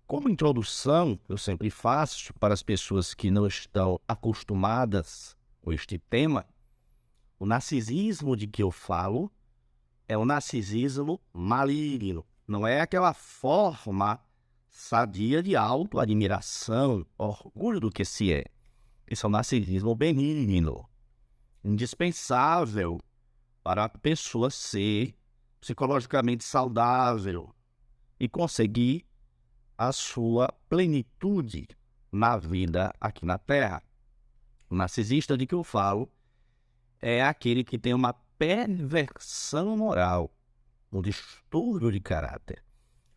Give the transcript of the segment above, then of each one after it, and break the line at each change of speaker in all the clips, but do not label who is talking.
Como introdução, eu sempre faço para as pessoas que não estão acostumadas com este tema, o narcisismo de que eu falo é o narcisismo maligno. Não é aquela forma sadia de autoadmiração, orgulho do que se é. Esse é o narcisismo benigno, indispensável para a pessoa ser psicologicamente saudável e conseguir a sua plenitude na vida aqui na Terra. O narcisista de que eu falo é aquele que tem uma perversão moral, um distúrbio de caráter,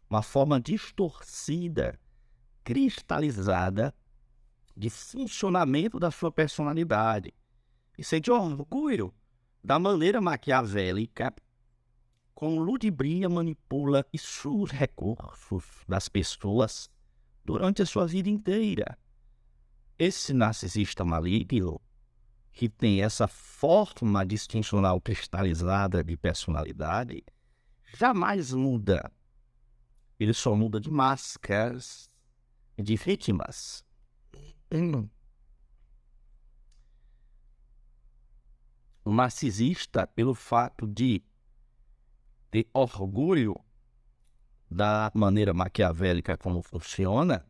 uma forma distorcida, cristalizada de funcionamento da sua personalidade. E sente orgulho da maneira maquiavélica com ludibria manipula e suga os recursos das pessoas durante a sua vida inteira. Esse narcisista maligno, que tem essa forma distincional cristalizada de personalidade, jamais muda. Ele só muda de máscaras, de vítimas. O narcisista, pelo fato de ter orgulho da maneira maquiavélica como funciona,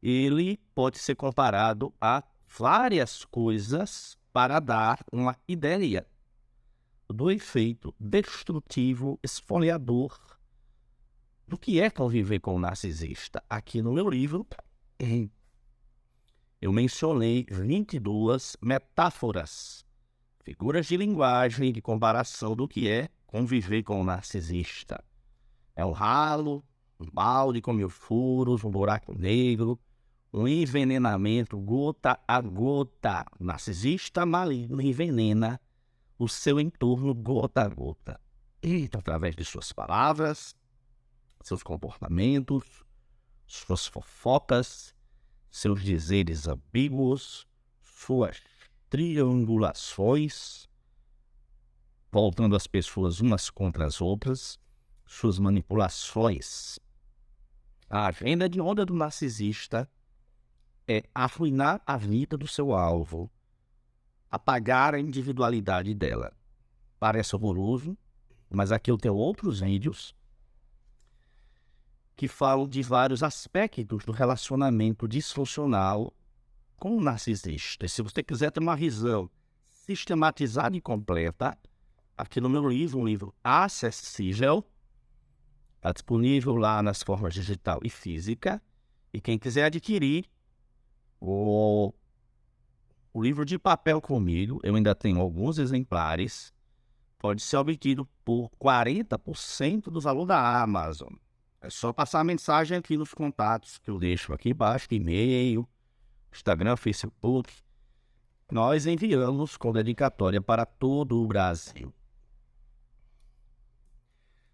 ele pode ser comparado a várias coisas para dar uma ideia do efeito destrutivo, esfoliador do que é conviver com o narcisista. Aqui no meu livro, eu mencionei 22 metáforas, figuras de linguagem de comparação do que é conviver com o narcisista. É um ralo, um balde com 1000 furos, um buraco negro, um envenenamento gota a gota. O narcisista maligno envenena o seu entorno gota a gota. Através de suas palavras, seus comportamentos, suas fofocas, seus dizeres ambíguos, suas triangulações, voltando as pessoas umas contra as outras, suas manipulações. A agenda de onda do narcisista é arruinar a vida do seu alvo, apagar a individualidade dela. Parece horroroso, mas aqui eu tenho outros vídeos que falam de vários aspectos do relacionamento disfuncional com o narcisista. E se você quiser ter uma visão sistematizada e completa, aqui no meu livro, um livro acessível, está disponível lá nas formas digital e física. E quem quiser adquirir o livro de papel comigo, eu ainda tenho alguns exemplares, pode ser obtido por 40% do valor da Amazon. É só passar a mensagem aqui nos contatos que eu deixo aqui embaixo, e-mail, Instagram, Facebook. Nós enviamos com dedicatória para todo o Brasil.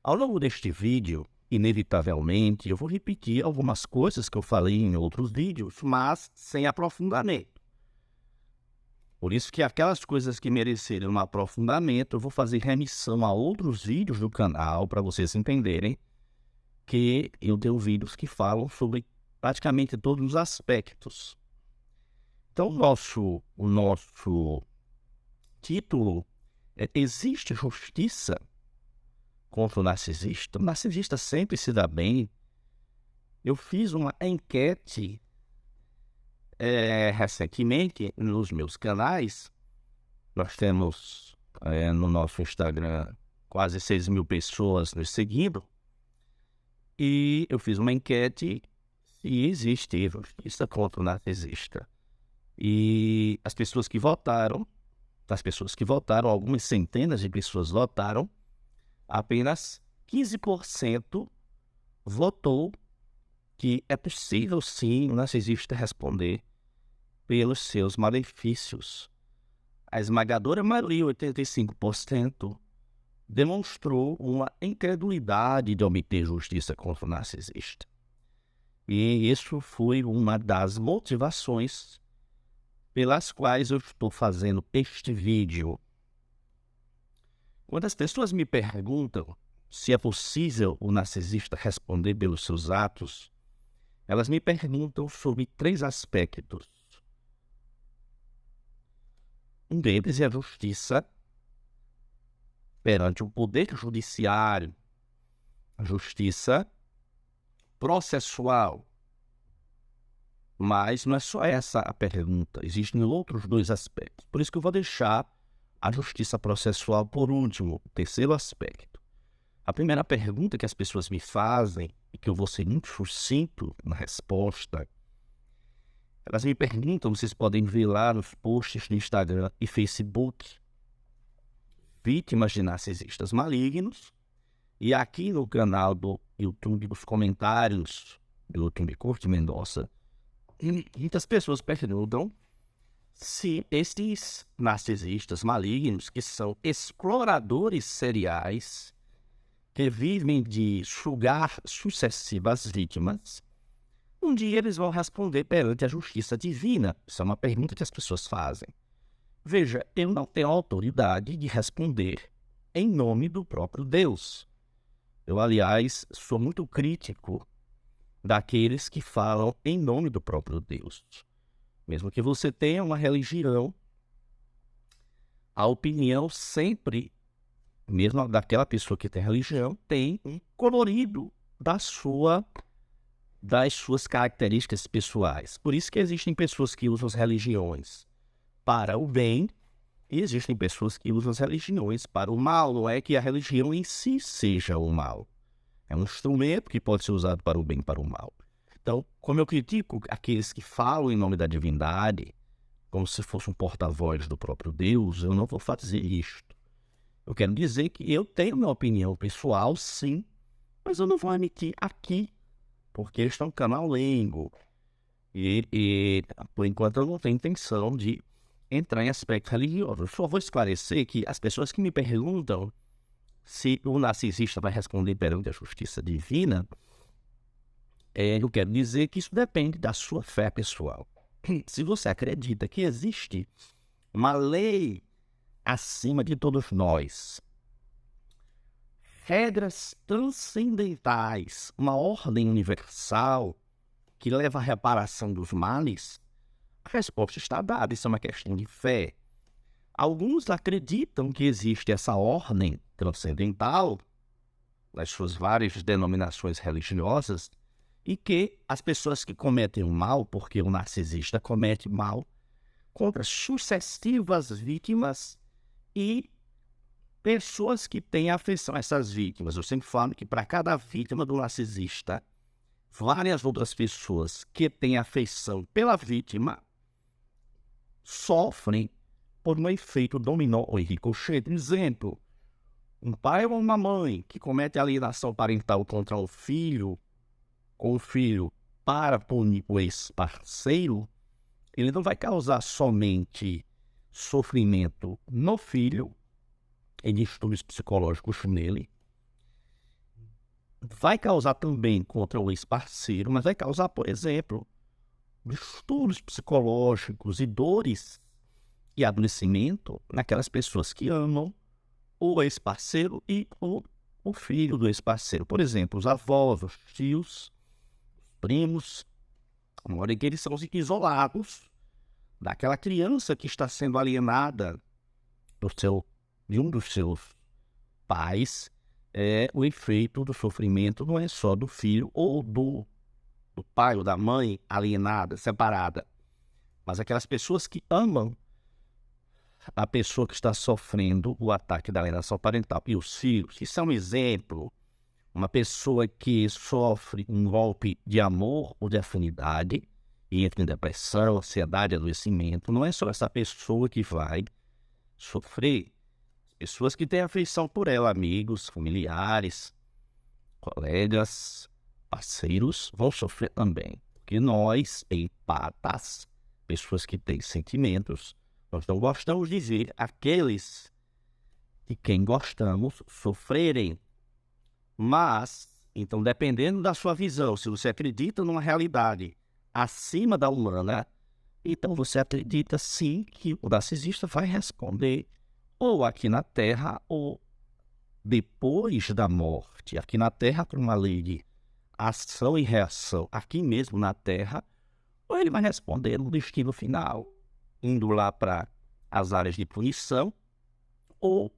Ao longo deste vídeo, inevitavelmente, eu vou repetir algumas coisas que eu falei em outros vídeos, mas sem aprofundamento. Por isso que aquelas coisas que merecerem um aprofundamento, eu vou fazer remissão a outros vídeos do canal para vocês entenderem que eu tenho vídeos que falam sobre praticamente todos os aspectos. Então, o nosso título é: existe justiça contra o narcisista? O narcisista sempre se dá bem. Eu fiz uma enquete recentemente nos meus canais. Nós temos no nosso Instagram quase 6.000 pessoas nos seguindo. E eu fiz uma enquete se existe justiça contra o narcisista. E as pessoas que votaram, algumas centenas de pessoas votaram, apenas 15% votou que é possível sim o narcisista responder pelos seus malefícios. A esmagadora maioria, 85%, demonstrou uma incredulidade de obter justiça contra o narcisista. E isso foi uma das motivações pelas quais eu estou fazendo este vídeo. Quando as pessoas me perguntam se é possível o narcisista responder pelos seus atos, Elas me perguntam sobre 3 aspectos. Um deles é a justiça perante o poder judiciário, a justiça processual. Mas não é só essa a pergunta, existem outros 2 aspectos. Por isso que eu vou deixar a justiça processual por último, o terceiro aspecto. A primeira pergunta que as pessoas me fazem, e que eu vou ser muito sucinto na resposta, elas me perguntam, vocês podem ver lá nos posts do Instagram e Facebook, vítimas de narcisistas malignos, e aqui no canal do YouTube, nos comentários do YouTube Corte Mendonça, muitas pessoas perguntam se esses narcisistas malignos, que são exploradores seriais, que vivem de sugar sucessivas vítimas, um dia eles vão responder perante a justiça divina. Isso é uma pergunta que as pessoas fazem. Veja, eu não tenho autoridade de responder em nome do próprio Deus. Eu, aliás, sou muito crítico daqueles que falam em nome do próprio Deus. Mesmo que você tenha uma religião, a opinião sempre, mesmo daquela pessoa que tem religião, tem um colorido das suas características pessoais. Por isso que existem pessoas que usam as religiões para o bem e existem pessoas que usam as religiões para o mal. Não é que a religião em si seja o mal. É um instrumento que pode ser usado para o bem e para o mal. Então, como eu critico aqueles que falam em nome da divindade, como se fosse um porta-voz do próprio Deus, eu não vou fazer isto. Eu quero dizer que eu tenho minha opinião pessoal, sim, mas eu não vou emitir aqui, porque este é um canal leigo. E por enquanto, eu não tenho intenção de entrar em aspectos religiosos. Eu só vou esclarecer que as pessoas que me perguntam se o narcisista vai responder perante a justiça divina, eu quero dizer que isso depende da sua fé pessoal. Se você acredita que existe uma lei acima de todos nós, regras transcendentais, uma ordem universal que leva à reparação dos males, a resposta está dada, isso é uma questão de fé. Alguns acreditam que existe essa ordem transcendental, nas suas várias denominações religiosas, e que as pessoas que cometem o mal, porque o narcisista comete mal, contra sucessivas vítimas e pessoas que têm afeição a essas vítimas. Eu sempre falo que para cada vítima do narcisista, várias outras pessoas que têm afeição pela vítima sofrem por um efeito dominó ou ricochete. Exemplo, um pai ou uma mãe que comete alienação parental contra um filho, ou um filho para punir o ex-parceiro, ele não vai causar somente sofrimento no filho, em distúrbios psicológicos nele, vai causar também contra o ex-parceiro, mas vai causar, por exemplo, distúrbios psicológicos e dores e adoecimento naquelas pessoas que amam o ex-parceiro e o filho do ex-parceiro. Por exemplo, os avós, os tios, os primos, na hora em que eles são isolados daquela criança que está sendo alienada de um dos seus pais, o efeito do sofrimento não é só do filho ou do pai ou da mãe alienada, separada, mas aquelas pessoas que amam a pessoa que está sofrendo o ataque da alienação parental. E os filhos, isso é um exemplo. Uma pessoa que sofre um golpe de amor ou de afinidade e entra em depressão, ansiedade, adoecimento, não é só essa pessoa que vai sofrer. Pessoas que têm afeição por ela, amigos, familiares, colegas, parceiros, vão sofrer também. Porque nós, empatas, pessoas que têm sentimentos, nós não gostamos de ver aqueles de quem gostamos sofrerem. Mas, então, dependendo da sua visão, se você acredita numa realidade acima da humana, então você acredita sim que o narcisista vai responder ou aqui na Terra ou depois da morte. Aqui na Terra, por uma lei de ação e reação aqui mesmo na Terra, ou ele vai responder no destino final, indo lá para as áreas de punição, ou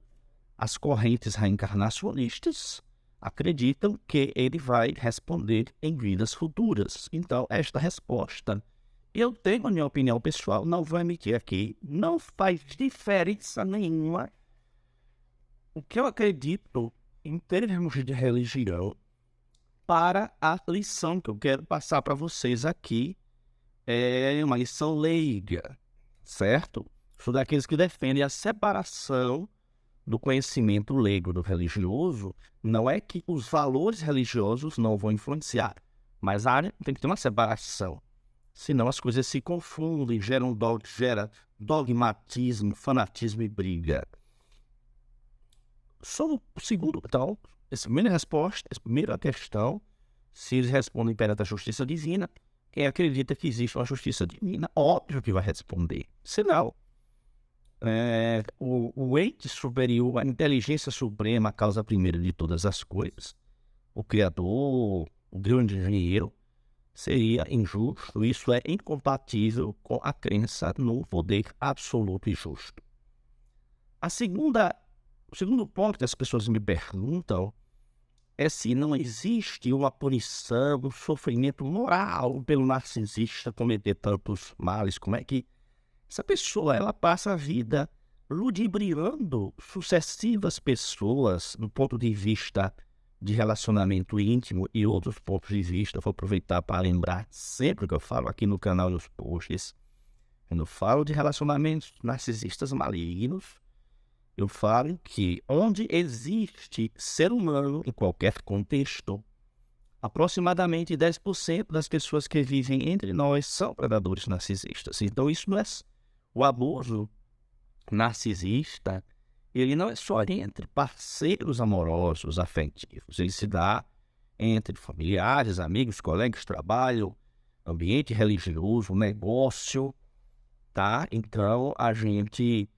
as correntes reencarnacionistas acreditam que ele vai responder em vidas futuras. Então, esta resposta, eu tenho a minha opinião pessoal, não vou emitir aqui, não faz diferença nenhuma. O que eu acredito em termos de religião para a lição que eu quero passar para vocês aqui é uma lição leiga, certo? Sou daqueles que defendem a separação do conhecimento leigo do religioso. Não é que os valores religiosos não vão influenciar, mas tem que ter uma separação. Senão as coisas se confundem, gera dogmatismo, fanatismo e briga. Só o segundo, então, essa primeira resposta, essa primeira questão, se eles respondem perante a justiça divina, quem acredita que existe uma justiça divina, óbvio que vai responder. Senão, o ente superior, a inteligência suprema, a causa primeira de todas as coisas, o Criador, o grande engenheiro, seria injusto. Isso é incompatível com a crença no poder absoluto e justo. O segundo ponto que as pessoas me perguntam é se não existe uma punição, um sofrimento moral pelo narcisista cometer tantos males. Como é que essa pessoa ela passa a vida ludibriando sucessivas pessoas do ponto de vista de relacionamento íntimo e outros pontos de vista. Vou aproveitar para lembrar sempre que eu falo aqui no canal nos posts, quando eu falo de relacionamentos narcisistas malignos, eu falo que onde existe ser humano, em qualquer contexto, aproximadamente 10% das pessoas que vivem entre nós são predadores narcisistas. Então isso não é o abuso narcisista, ele não é só entre parceiros amorosos, afetivos, ele se dá entre familiares, amigos, colegas de trabalho, ambiente religioso, negócio, tá? Então a gente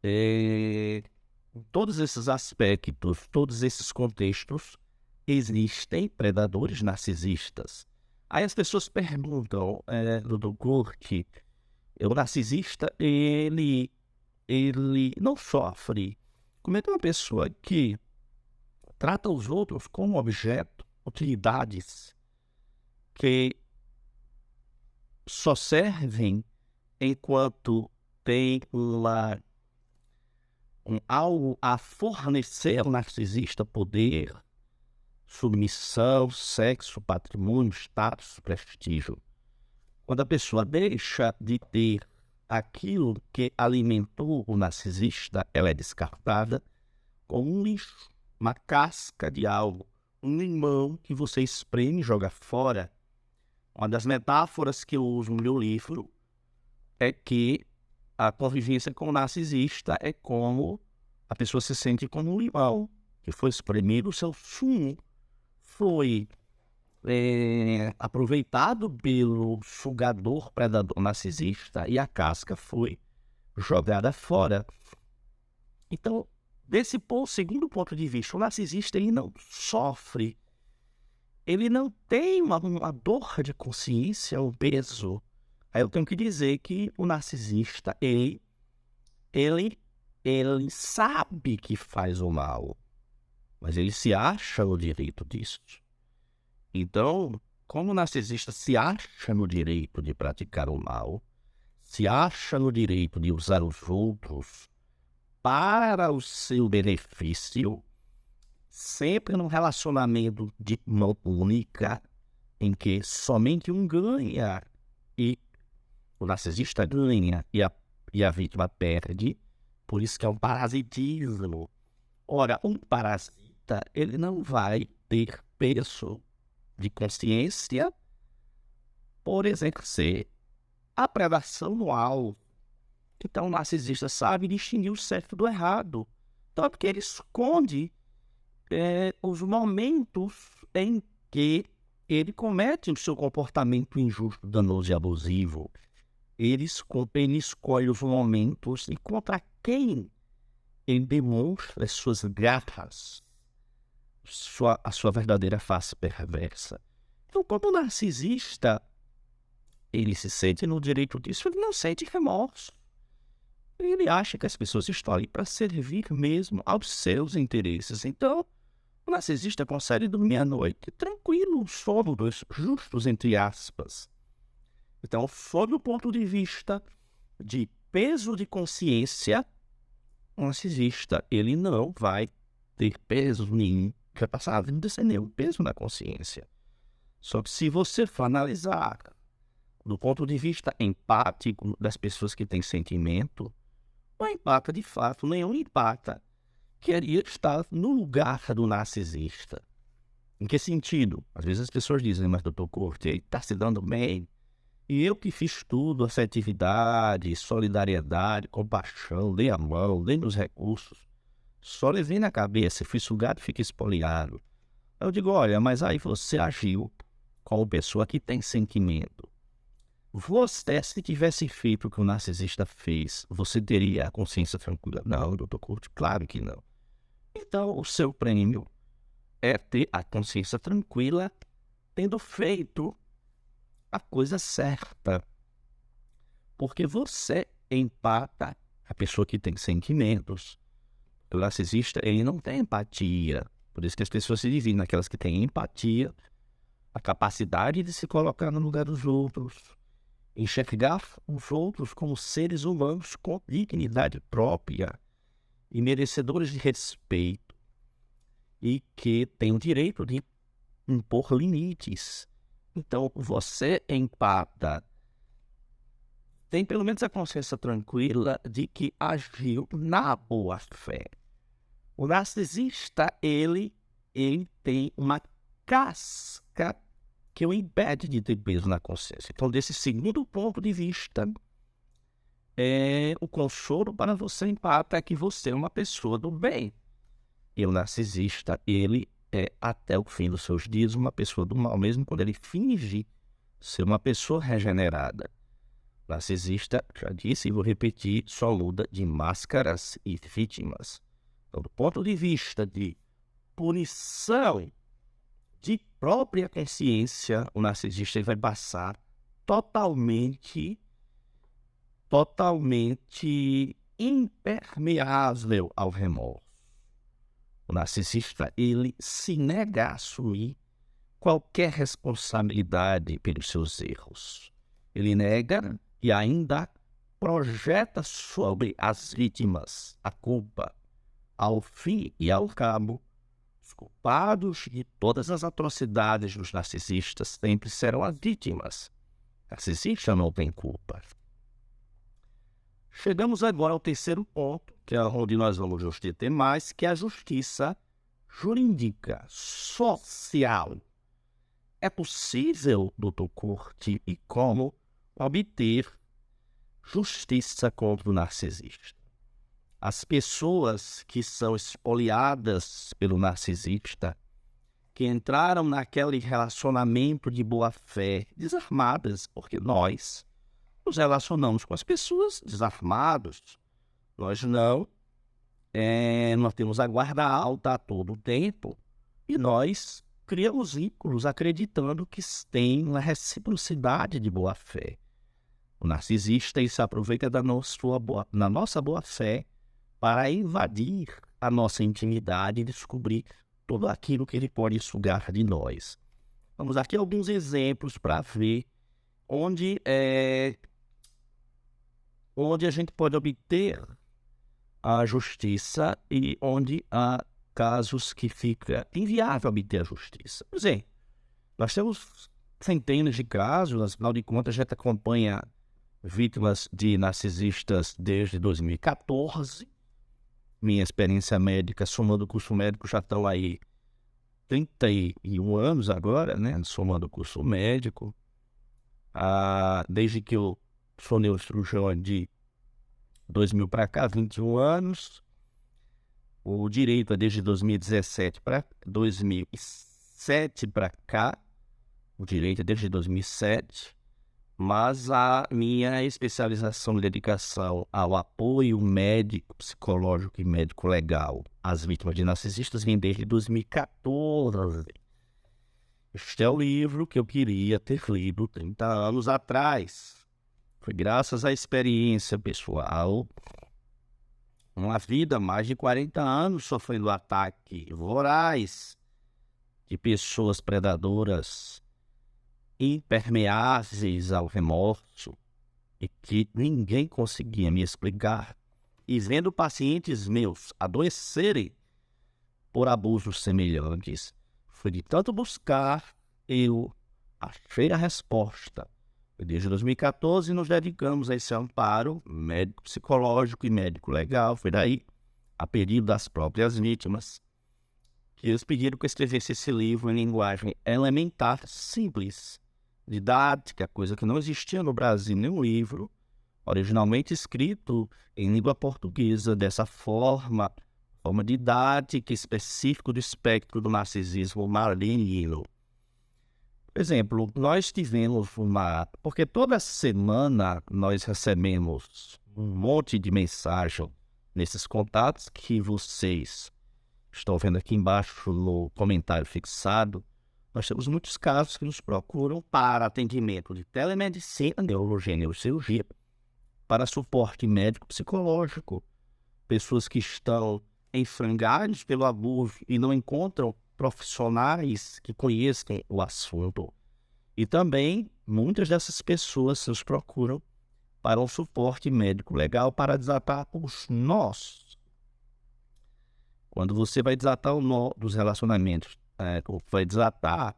em todos esses aspectos, todos esses contextos, existem predadores narcisistas. Aí as pessoas perguntam, Dr. Kurt, o narcisista, ele não sofre. Como é que uma pessoa que trata os outros como objeto, utilidades, que só servem enquanto tem algo a fornecer ao narcisista: poder, submissão, sexo, patrimônio, status, prestígio. Quando a pessoa deixa de ter aquilo que alimentou o narcisista, ela é descartada como um lixo, uma casca de algo, um limão que você espreme e joga fora. Uma das metáforas que eu uso no meu livro é que a convivência com o narcisista é como a pessoa se sente como um limão que foi espremido, o seu sumo foi aproveitado pelo sugador predador narcisista e a casca foi jogada fora. Então, segundo ponto de vista, o narcisista ele não sofre, ele não tem uma dor de consciência, um peso. Aí eu tenho que dizer que o narcisista, ele sabe que faz o mal, mas ele se acha no direito disso. Então, como o narcisista se acha no direito de praticar o mal, se acha no direito de usar os outros para o seu benefício, sempre num relacionamento de mão única, em que somente um ganha e o narcisista ganha e a vítima perde, por isso que é um parasitismo. Ora, um parasita, ele não vai ter peso de consciência por exercer a predação no alvo. Então o narcisista sabe distinguir o certo do errado. Então é porque ele esconde os momentos em que ele comete o seu comportamento injusto, danoso e abusivo. Ele escolhe os momentos e contra quem ele demonstra as suas garras, a sua verdadeira face perversa. Então, como narcisista, ele se sente no direito disso, ele não sente remorso. Ele acha que as pessoas estão ali para servir mesmo aos seus interesses. Então, o narcisista consegue dormir à noite tranquilo, um sono dos justos, entre aspas. Então, sob o ponto de vista de peso de consciência, o narcisista, ele não vai ter peso nenhum, vai passar a vida sem nenhum peso na consciência. Só que se você for analisar do ponto de vista empático das pessoas que têm sentimento, não empata de fato, nenhum empata queria estar no lugar do narcisista. Em que sentido? Às vezes as pessoas dizem, mas doutor Corte, ele está se dando bem. E eu que fiz tudo, afetividade, solidariedade, compaixão, dei a mão, dei os recursos. Só levei na cabeça, fui sugado e fiquei espoliado. Eu digo, olha, mas aí você agiu como pessoa que tem sentimento. Você, se tivesse feito o que o narcisista fez, você teria a consciência tranquila? Não, doutor Curti, claro que não. Então, o seu prêmio é ter a consciência tranquila, tendo feito a coisa certa. Porque você empata a pessoa que tem sentimentos. O narcisista, ele não tem empatia. Por isso que as pessoas se dividem naquelas que têm empatia, a capacidade de se colocar no lugar dos outros, enxergar os outros como seres humanos com dignidade própria e merecedores de respeito e que têm o direito de impor limites. Então, você empata, tem pelo menos a consciência tranquila de que agiu na boa fé. O narcisista, ele tem uma casca que o impede de ter peso na consciência. Então, desse segundo ponto de vista, o consolo para você empata é que você é uma pessoa do bem. E o narcisista, ele é até o fim dos seus dias uma pessoa do mal, mesmo quando ele finge ser uma pessoa regenerada. O narcisista, já disse e vou repetir, só muda de máscaras e vítimas. Então, do ponto de vista de punição de própria consciência, o narcisista vai passar totalmente impermeável ao remorso. O narcisista, ele se nega a assumir qualquer responsabilidade pelos seus erros. Ele nega e ainda projeta sobre as vítimas a culpa. Ao fim e ao cabo, os culpados de todas as atrocidades dos narcisistas sempre serão as vítimas. O narcisista não tem culpa. Chegamos agora ao terceiro ponto, que é onde nós vamos discutir mais, que é a justiça jurídica, social. É possível, doutor Corte, e como obter justiça contra o narcisista? As pessoas que são espoliadas pelo narcisista, que entraram naquele relacionamento de boa-fé, desarmadas, porque nós nos relacionamos com as pessoas desarmados. Nós nós temos a guarda alta a todo o tempo e nós criamos vínculos acreditando que tem uma reciprocidade de boa-fé. O narcisista se aproveita da nossa boa-fé para invadir a nossa intimidade e descobrir tudo aquilo que ele pode sugar de nós. Vamos aqui alguns exemplos para ver onde a gente pode obter a justiça e onde há casos que fica inviável obter a justiça. Por exemplo, nós temos centenas de casos, afinal de contas, a gente acompanha vítimas de narcisistas desde 2014. Minha experiência médica, somando o curso médico, já estão aí 31 anos agora, né? Somando o curso médico. Desde que eu sou neurocirurgião de 2000 para cá, 21 anos. O direito é desde 2017 para 2007 para cá. O direito é desde 2007. Mas a minha especialização e dedicação ao apoio médico, psicológico e médico legal às vítimas de narcisistas vem desde 2014. Este é o livro que eu queria ter lido 30 anos atrás. Foi graças à experiência pessoal, uma vida, mais de 40 anos sofrendo ataque voraz de pessoas predadoras, impermeáveis ao remorso e que ninguém conseguia me explicar. E vendo pacientes meus adoecerem por abusos semelhantes, foi de tanto buscar, eu achei a resposta. E desde 2014 nos dedicamos a esse amparo médico psicológico e médico legal. Foi daí, a pedido das próprias vítimas, que eles pediram que eu escrevesse esse livro em linguagem elementar, simples, didática, coisa que não existia no Brasil, nenhum livro originalmente escrito em língua portuguesa, dessa forma didática, específica do espectro do narcisismo maligno. Por exemplo, nós tivemos porque toda semana nós recebemos um monte de mensagem nesses contatos que vocês estão vendo aqui embaixo no comentário fixado. Nós temos muitos casos que nos procuram para atendimento de telemedicina, neurologia e neurocirurgia, para suporte médico psicológico, pessoas que estão em frangalhos pelo abuso e não encontram profissionais que conheçam o assunto. E também muitas dessas pessoas nos procuram para um suporte médico legal para desatar os nós. Quando você vai desatar o nó dos relacionamentos, vai desatar,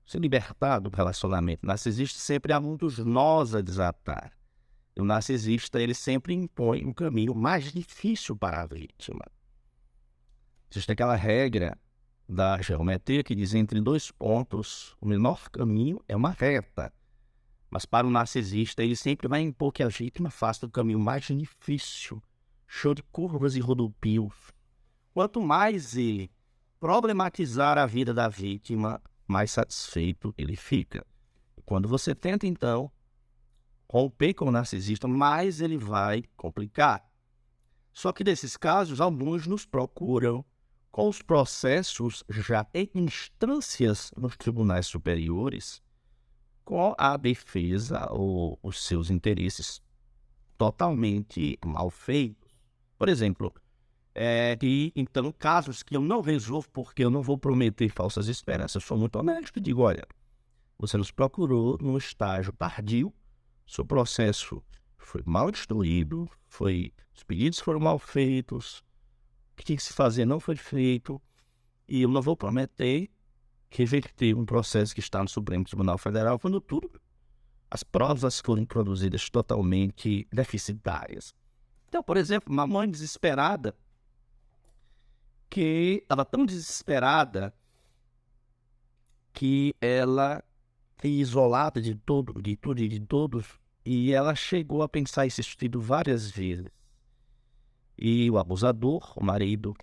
se libertar do relacionamento narcisista, sempre há muitos nós a desatar. O narcisista, ele sempre impõe um caminho mais difícil para a vítima. Existe aquela regra da geometria que diz entre 2 pontos, o menor caminho é uma reta. Mas para o narcisista, ele sempre vai impor que a vítima faça o caminho mais difícil, cheio de curvas e rodopios. Quanto mais ele problematizar a vida da vítima, mais satisfeito ele fica. Quando você tenta, então, romper com o narcisista, mais ele vai complicar. Só que nesses casos, alguns nos procuram com os processos já em instâncias nos tribunais superiores, com a defesa ou os seus interesses totalmente mal feitos. Por exemplo, então, casos que eu não resolvo porque eu não vou prometer falsas esperanças. Eu sou muito honesto e digo, olha, você nos procurou num estágio tardio, seu processo foi mal instruído, os pedidos foram mal feitos, o que tinha que se fazer não foi feito, e eu não vou prometer reverter um processo que está no Supremo Tribunal Federal quando as provas forem produzidas totalmente deficitárias. Então, por exemplo, uma mãe desesperada, que estava tão desesperada que ela isolada de tudo e de todos, e ela chegou a pensar em se suicídio várias vezes. E o abusador, o marido,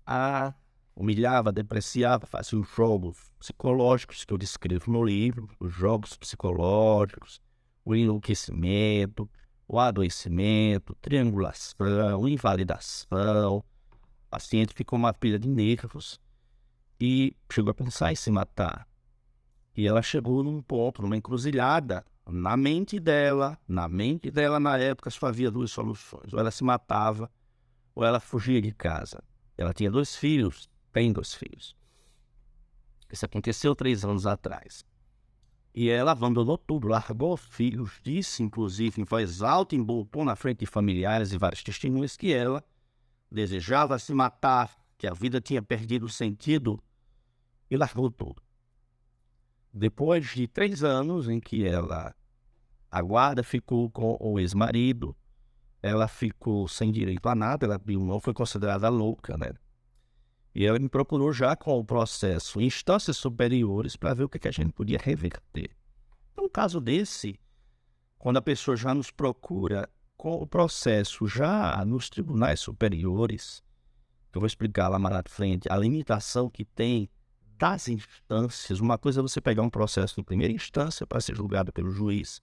a humilhava, depreciava, fazia os jogos psicológicos que eu descrevo no livro, os jogos psicológicos, o enlouquecimento, o adoecimento, triangulação, invalidação. O paciente ficou uma pilha de nervos e chegou a pensar em se matar. E ela chegou num ponto, numa encruzilhada, na mente dela na época só havia 2 soluções: ou ela se matava, ou ela fugia de casa. Ela tinha 2 filhos, tem 2 filhos. Isso aconteceu 3 anos atrás. E ela abandonou tudo, largou os filhos, disse, inclusive, em voz alta, emboltou na frente de familiares e vários testemunhas que ela desejava se matar, que a vida tinha perdido o sentido, e largou tudo. Depois de 3 anos em que a guarda ficou com o ex-marido, ela ficou sem direito a nada, ela não foi considerada louca, né? E ela me procurou já com o processo em instâncias superiores para ver o que a gente podia reverter. Então, um caso desse, quando a pessoa já nos procura com o processo já nos tribunais superiores, que eu vou explicar lá mais à frente, a limitação que tem das instâncias. Uma coisa é você pegar um processo em primeira instância para ser julgado pelo juiz.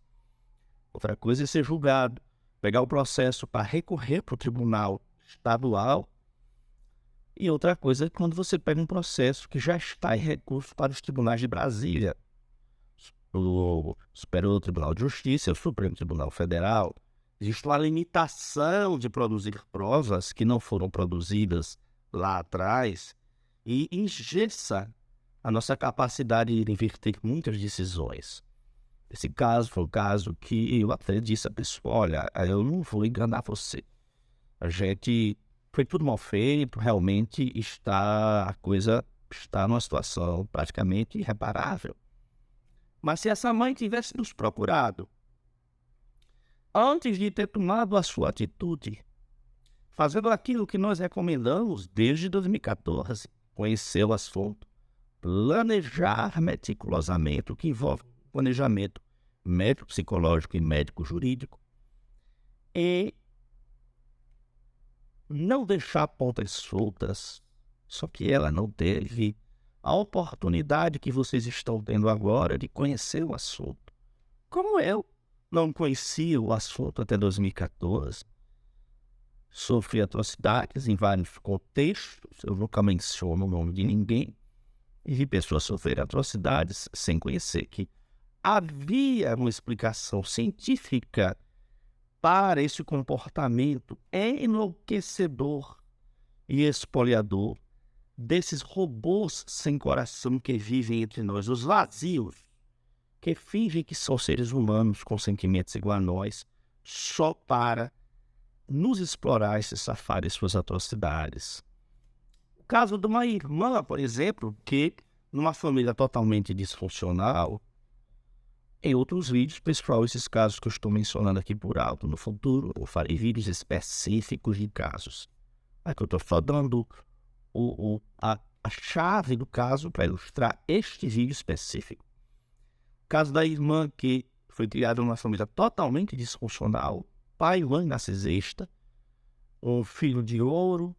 Outra coisa é ser julgado, pegar o processo para recorrer para o tribunal estadual, E outra coisa é quando você pega um processo que já está em recurso para os tribunais de Brasília, o Superior Tribunal de Justiça, o Supremo Tribunal Federal. Existe uma limitação de produzir provas que não foram produzidas lá atrás e engessa a nossa capacidade de inverter muitas decisões. Esse caso foi um caso que eu até disse à pessoa: olha, eu não vou enganar você. A gente foi tudo mal feito, realmente a coisa está numa situação praticamente irreparável. Mas se essa mãe tivesse nos procurado, antes de ter tomado a sua atitude, fazendo aquilo que nós recomendamos desde 2014, conhecer o assunto, planejar meticulosamente, o que envolve planejamento médico-psicológico e médico-jurídico, e não deixar pontas soltas, só que ela não teve a oportunidade que vocês estão tendo agora de conhecer o assunto. Como eu não conhecia o assunto até 2014, sofri atrocidades em vários contextos, eu nunca menciono o nome de ninguém, e vi pessoas sofrerem atrocidades sem conhecer que havia uma explicação científica para esse comportamento enlouquecedor e expoliador desses robôs sem coração que vivem entre nós, os vazios, que fingem que são seres humanos com sentimentos igual a nós, só para nos explorar e se safar de suas atrocidades. O caso de uma irmã, por exemplo, que numa família totalmente disfuncional, em outros vídeos, pessoal, esses casos que eu estou mencionando aqui por alto, no futuro eu farei vídeos específicos de casos. Aqui eu estou só dando a chave do caso para ilustrar este vídeo específico. O caso da irmã que foi criada numa família totalmente disfuncional, pai e mãe narcisista, um filho de ouro,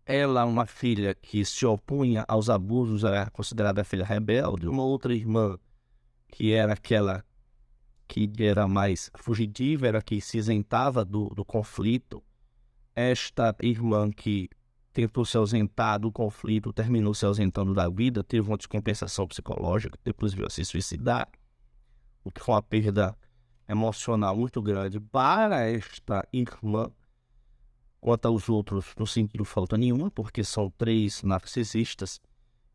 ela uma filha que se opunha aos abusos, era considerada a filha rebelde, uma outra irmã que era aquela que era mais fugitiva, era que se isentava do conflito. Esta irmã que tentou se ausentar do conflito, terminou se ausentando da vida, teve uma descompensação psicológica, depois veio a se suicidar, o que foi uma perda emocional muito grande para esta irmã. Quanto aos outros, não sentiram falta nenhuma, porque são 3 narcisistas,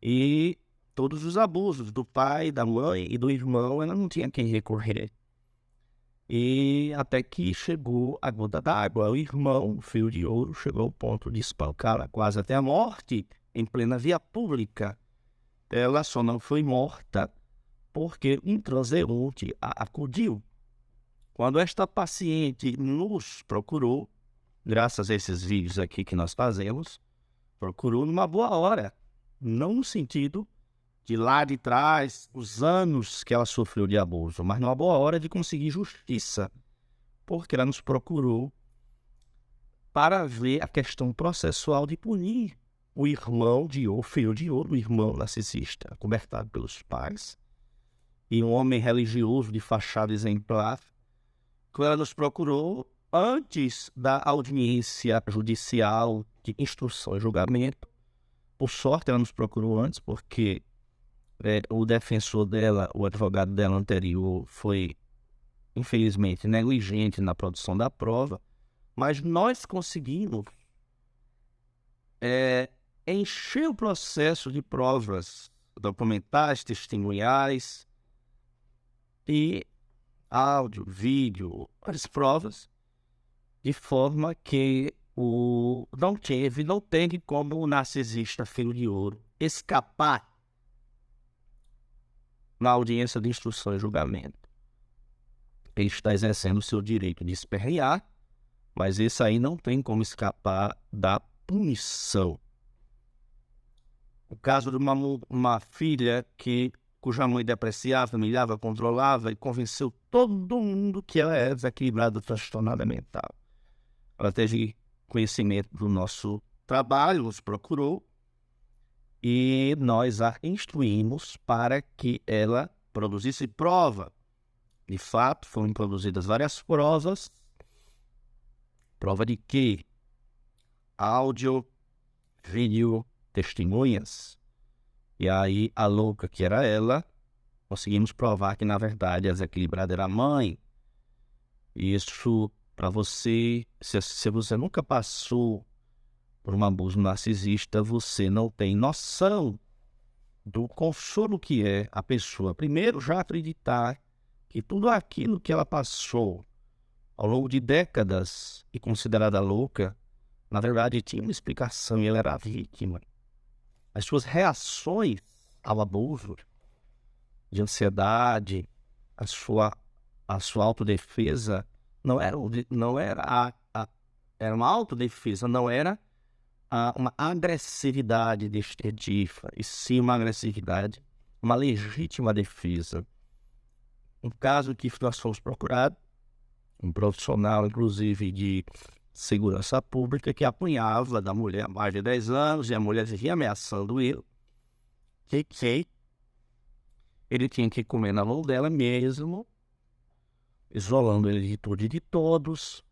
e todos os abusos do pai, da mãe e do irmão, ela não tinha quem recorrer. E até que chegou a gota d'água, o irmão, o filho de ouro, chegou ao ponto de espancá-la quase até a morte, em plena via pública. Ela só não foi morta porque um transeunte a acudiu. Quando esta paciente nos procurou, graças a esses vídeos aqui que nós fazemos, procurou numa boa hora, não no sentido de lá de trás, os anos que ela sofreu de abuso, mas numa boa hora de conseguir justiça, porque ela nos procurou para ver a questão processual de punir o irmão de ouro, filho de ouro, o irmão narcisista, acobertado pelos pais, e um homem religioso de fachada exemplar. Quando ela nos procurou, antes da audiência judicial de instrução e julgamento, por sorte ela nos procurou antes, porque o defensor dela, o advogado dela anterior, foi, infelizmente, negligente na produção da prova, mas nós conseguimos encher o processo de provas documentais, testemunhais e áudio, vídeo, várias provas, de forma que não teve como o narcisista filho de ouro escapar na audiência de instrução e julgamento. Ele está exercendo o seu direito de espernear, mas esse aí não tem como escapar da punição. O caso de uma filha cuja mãe depreciava, humilhava, controlava e convenceu todo mundo que ela era desequilibrada, transtornada mental. Ela teve conhecimento do nosso trabalho, nos procurou, e nós a instruímos para que ela produzisse prova. De fato, foram produzidas várias provas. Prova de quê? Áudio, vídeo testemunhas. E aí a louca, que era ela, conseguimos provar que na verdade a desequilibrada era a mãe. Isso para você, se você nunca passou por um abuso narcisista, você não tem noção do consolo que é a pessoa, primeiro, já acreditar que tudo aquilo que ela passou ao longo de décadas e considerada louca, na verdade tinha uma explicação e ela era a vítima. As suas reações ao abuso, de ansiedade, a sua autodefesa, era uma autodefesa, não era uma agressividade destrutiva, e sim uma agressividade, uma legítima defesa. Um caso que nós fomos procurar, um profissional, inclusive, de segurança pública, que apunhava da mulher há mais de 10 anos, e a mulher vivia ameaçando ele, que ele tinha que comer na mão dela mesmo, isolando ele de tudo e de todos,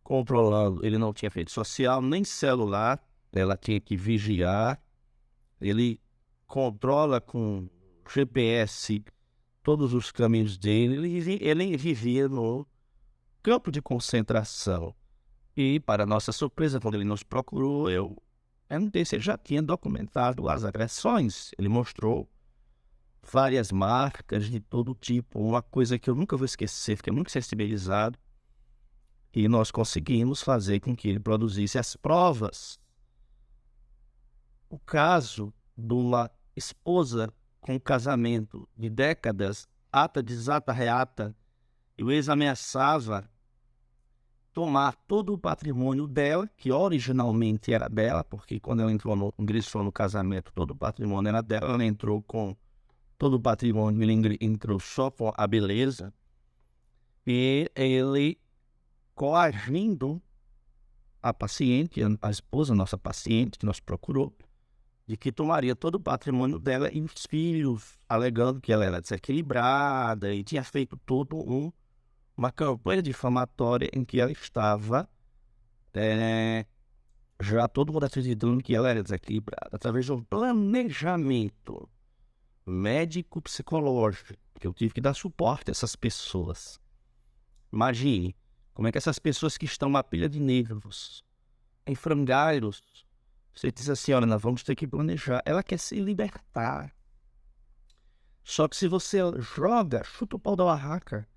controlando. Ele não tinha rede social, nem celular, ela tinha que vigiar. Ele controla com GPS todos os caminhos dele. Ele vivia no campo de concentração. E, para nossa surpresa, quando ele nos procurou, eu perguntei se ele já tinha documentado as agressões. Ele mostrou várias marcas de todo tipo, uma coisa que eu nunca vou esquecer, fiquei muito sensibilizado. E nós conseguimos fazer com que ele produzisse as provas. O caso de uma esposa com casamento de décadas, ata, desata, reata, e o ex ameaçava tomar todo o patrimônio dela, que originalmente era dela, porque quando ela ingressou no casamento, todo o patrimônio era dela, ela entrou com todo o patrimônio, ele entrou só com a beleza, e ele coagindo a paciente, a esposa, nossa paciente, que nos procurou, de que tomaria todo o patrimônio dela e os filhos, alegando que ela era desequilibrada e tinha feito uma campanha difamatória em que ela estava já todo mundo acreditando que ela era desequilibrada, através de um planejamento médico-psicológico, que eu tive que dar suporte a essas pessoas. Imagine como é que essas pessoas que estão uma pilha de nervos, em frangalhos, você diz assim, olha, nós vamos ter que planejar. Ela quer se libertar. Só que se você chuta o pau da barraca,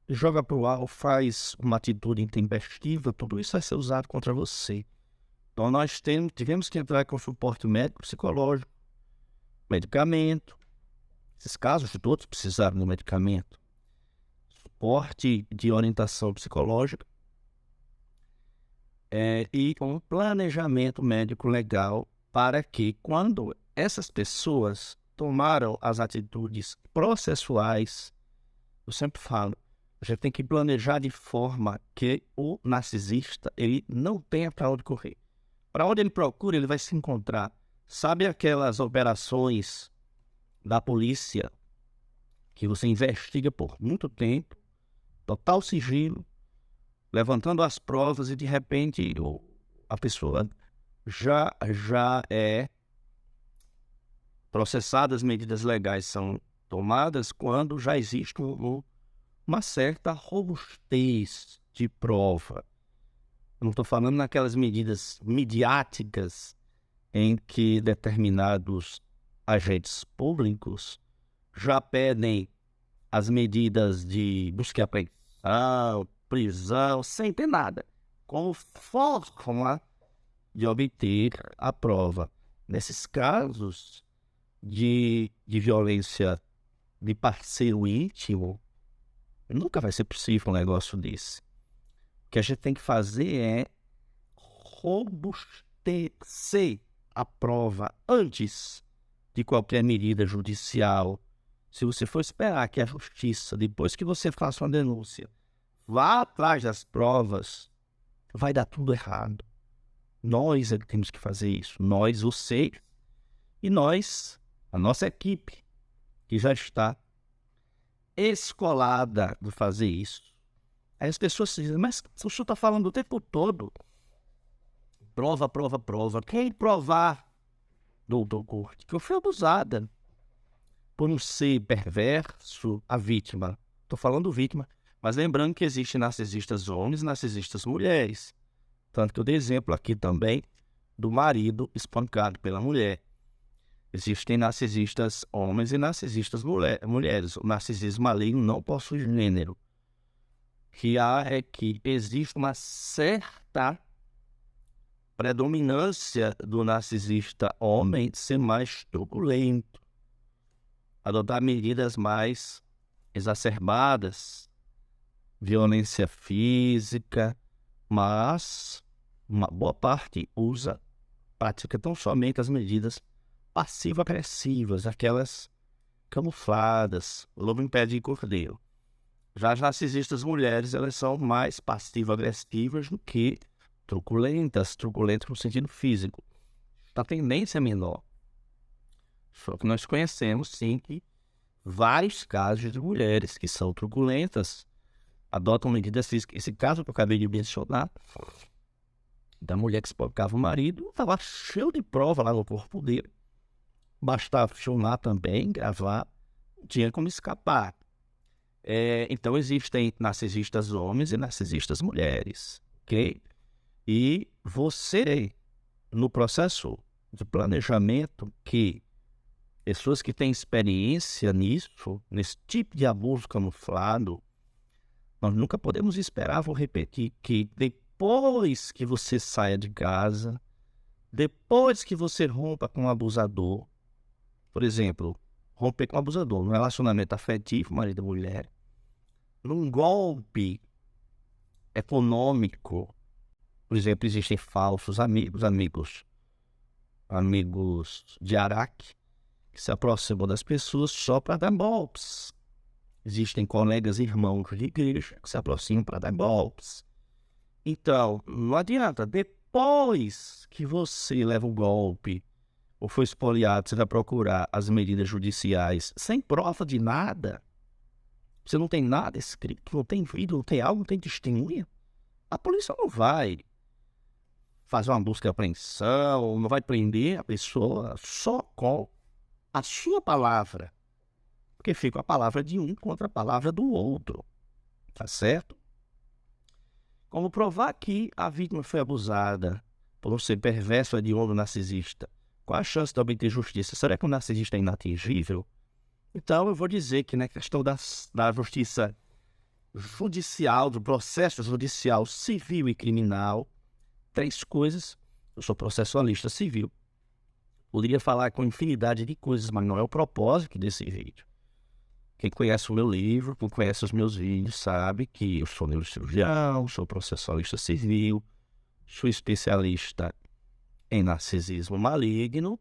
joga pro ar, faz uma atitude intempestiva, tudo isso vai ser usado contra você. Então nós tivemos que entrar com suporte médico, psicológico, medicamento. Esses casos de todos precisaram de medicamento. Suporte de orientação psicológica. E um planejamento médico legal para que, quando essas pessoas tomaram as atitudes processuais, eu sempre falo, a gente tem que planejar de forma que o narcisista ele não tenha para onde correr. Para onde ele procura, ele vai se encontrar. Sabe aquelas operações da polícia que você investiga por muito tempo, total sigilo, levantando as provas e de repente a pessoa já é processada, as medidas legais são tomadas quando já existe uma certa robustez de prova. Eu não estou falando naquelas medidas midiáticas em que determinados agentes públicos já pedem as medidas de busca e apreensão, prisão, sem ter nada, como forma de obter a prova. Nesses casos de violência de parceiro íntimo, nunca vai ser possível um negócio desse. O que a gente tem que fazer é robustecer a prova antes de qualquer medida judicial. Se você for esperar que a justiça, depois que você faça uma denúncia, vá atrás das provas, vai dar tudo errado. Nós é que temos que fazer isso. Nós, você e nós, a nossa equipe, que já está escolada de fazer isso. Aí as pessoas dizem, mas o senhor está falando o tempo todo prova, prova, prova. Quem provar, doutor Corte, que eu fui abusada por um ser perverso, a vítima. Estou falando vítima, mas lembrando que existem narcisistas homens e narcisistas mulheres. Tanto que eu dei exemplo aqui também do marido espancado pela mulher. Existem narcisistas homens e narcisistas mulheres. O narcisismo maligno não possui gênero. O que há é que existe uma certa predominância do narcisista homem ser mais truculento, adotar medidas mais exacerbadas, violência física, mas uma boa parte pratica tão somente as medidas passivo-agressivas, aquelas camufladas, lobo em pé de cordeiro. Já as narcisistas mulheres, elas são mais passivo-agressivas do que truculentas no sentido físico. A tendência é menor. Só que nós conhecemos, sim, que vários casos de mulheres que são truculentas adotam medidas físicas. Esse caso que eu acabei de mencionar, da mulher que espancava o marido, estava cheio de prova lá no corpo dele. Bastava filmar também, gravar, não tinha como escapar. Então existem narcisistas homens e narcisistas mulheres, ok? E você, no processo de planejamento, que pessoas que têm experiência nisso, nesse tipo de abuso camuflado, nós nunca podemos esperar, vou repetir, que depois que você saia de casa, depois que você rompa com um abusador, por exemplo, romper com um abusador, num relacionamento afetivo, marido e mulher, num golpe econômico, por exemplo, existem falsos amigos de Araque, que se aproximam das pessoas só para dar golpes. Existem colegas e irmãos de igreja que se aproximam para dar golpes. Então, não adianta. Depois que você leva um golpe ou foi espoliado, você vai procurar as medidas judiciais sem prova de nada. Você não tem nada escrito, não tem vídeo, não tem algo, não tem testemunha. A polícia não vai fazer uma busca e apreensão, não vai prender a pessoa só com a sua palavra. Porque fica a palavra de um contra a palavra do outro. Tá certo? Como provar que a vítima foi abusada por um ser perverso, hediondo, narcisista? Qual a chance de obter justiça? Será que o narcisista é inatingível? Então, eu vou dizer que na questão da justiça judicial, do processo judicial civil e criminal, 3 coisas. Eu sou processualista civil. Poderia falar com infinidade de coisas, mas não é o propósito desse vídeo. Quem conhece o meu livro, quem conhece os meus vídeos, sabe que eu sou neurocirurgião, sou processualista civil, sou especialista em narcisismo maligno,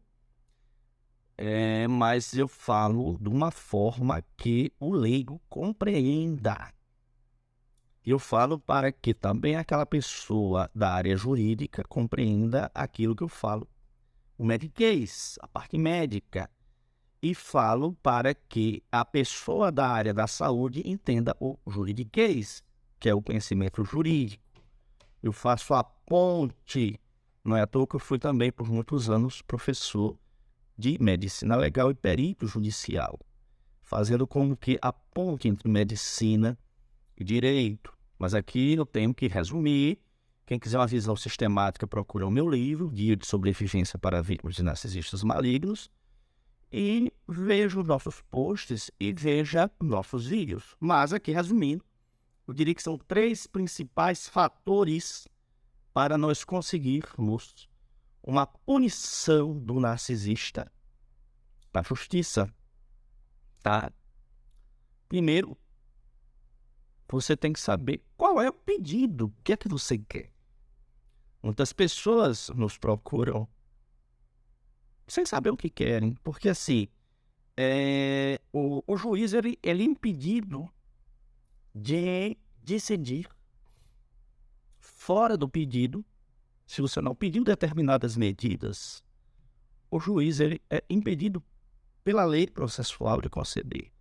mas eu falo de uma forma que o leigo compreenda. Eu falo para que também aquela pessoa da área jurídica compreenda aquilo que eu falo, o mediquês, a parte médica. E falo para que a pessoa da área da saúde entenda o juridiquês, que é o conhecimento jurídico. Eu faço a ponte. Não é à toa que eu fui também, por muitos anos, professor de medicina legal e perito judicial, fazendo como que a ponte entre medicina e direito. Mas aqui eu tenho que resumir. Quem quiser uma visão sistemática, procura o meu livro, Guia de Sobrevivência para Vítimas de Narcisistas Malignos, e veja os nossos posts e veja nossos vídeos. Mas aqui, resumindo, eu diria que são 3 principais fatores para nós conseguirmos uma punição do narcisista na justiça. Tá? Primeiro, você tem que saber qual é o pedido, o que é que você quer. Muitas pessoas nos procuram sem saber o que querem, porque assim, o juiz ele é impedido de decidir fora do pedido. Se você não pediu determinadas medidas, o juiz ele é impedido pela lei processual de conceder.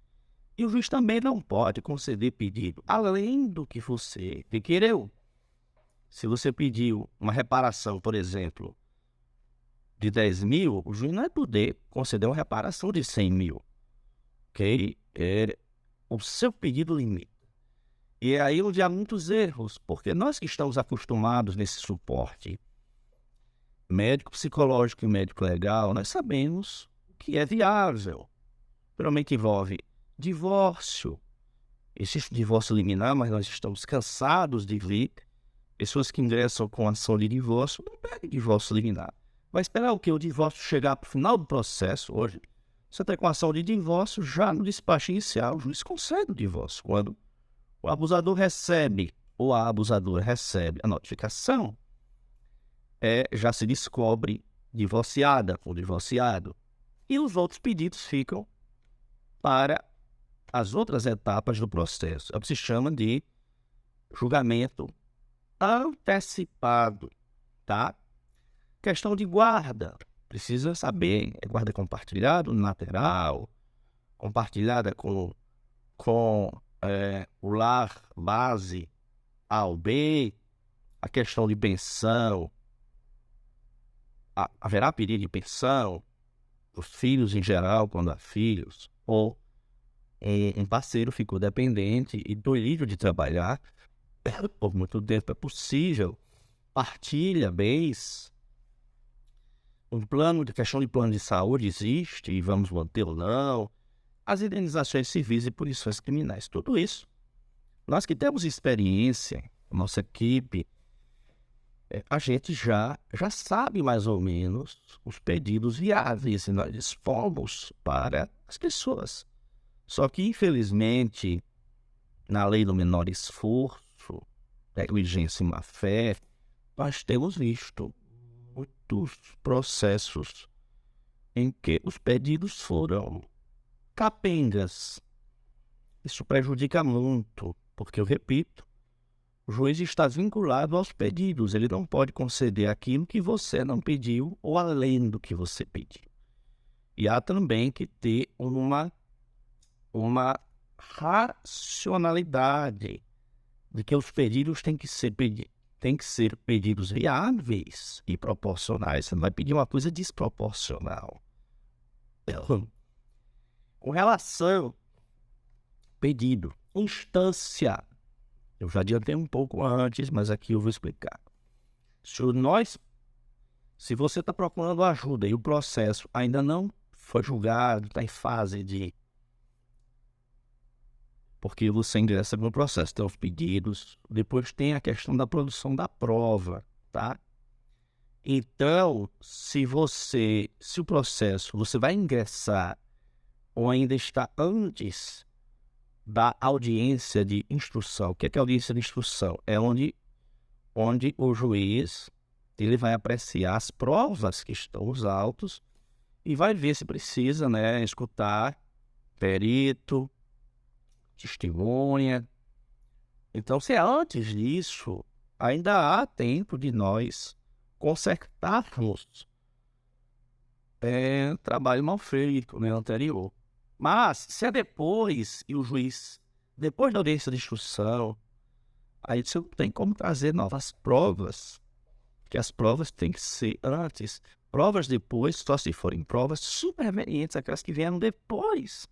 E o juiz também não pode conceder pedido além do que você requereu. Se você pediu uma reparação, por exemplo, de 10 mil, o juiz não vai poder conceder uma reparação de 100 mil, ok? É o seu pedido limite. E é aí onde há muitos erros, porque nós que estamos acostumados nesse suporte médico, psicológico e médico legal, nós sabemos o que é viável. Geralmente envolve divórcio. Existe divórcio liminar, mas nós estamos cansados de ver pessoas que ingressam com ação de divórcio, não pedem divórcio liminar. Vai esperar o quê? O divórcio chegar para o final do processo. Hoje, você está com ação de divórcio, já no despacho inicial, o juiz concede o divórcio. Quando o abusador recebe, ou a abusadora recebe a notificação, já se descobre divorciada ou divorciado. E os outros pedidos ficam para as outras etapas do processo. É o que se chama de julgamento antecipado, tá? Questão de guarda. Precisa saber, é guarda compartilhada, unilateral, compartilhada com o lar base A ou B, a questão de pensão, haverá pedido de pensão, os filhos em geral, quando há filhos, ou um parceiro ficou dependente e proibido de trabalhar por muito tempo, é possível, partilha bens, questão de plano de saúde existe e vamos manter ou não, as indenizações civis e punições criminais, tudo isso. Nós que temos experiência, nossa equipe, a gente já sabe mais ou menos os pedidos viáveis e nós dispomos para as pessoas. Só que, infelizmente, na lei do menor esforço, negligência e má-fé, nós temos visto muitos processos em que os pedidos foram capengas. Isso prejudica muito, porque, eu repito, o juiz está vinculado aos pedidos. Ele não pode conceder aquilo que você não pediu ou além do que você pediu. E há também que ter uma racionalidade de que os pedidos têm que ser pedidos viáveis e proporcionais. Você não vai pedir uma coisa desproporcional. Com relação ao pedido, instância, eu já adiantei um pouco antes, mas aqui eu vou explicar. Se você está procurando ajuda e o processo ainda não foi julgado, está em fase de... Porque você ingressa no processo, tem os pedidos, depois tem a questão da produção da prova, tá? Então, se o processo, você vai ingressar ou ainda está antes da audiência de instrução. O que é audiência de instrução? É onde o juiz ele vai apreciar as provas que estão nos autos e vai ver se precisa, escutar perito, testemunha. Então, se é antes disso, ainda há tempo de nós consertarmos trabalho mal feito, anterior. Mas, se é depois, e o juiz, depois da audiência de instrução, aí você não tem como trazer novas provas, porque as provas têm que ser antes. Provas depois, só se forem provas supervenientes, aquelas que vieram depois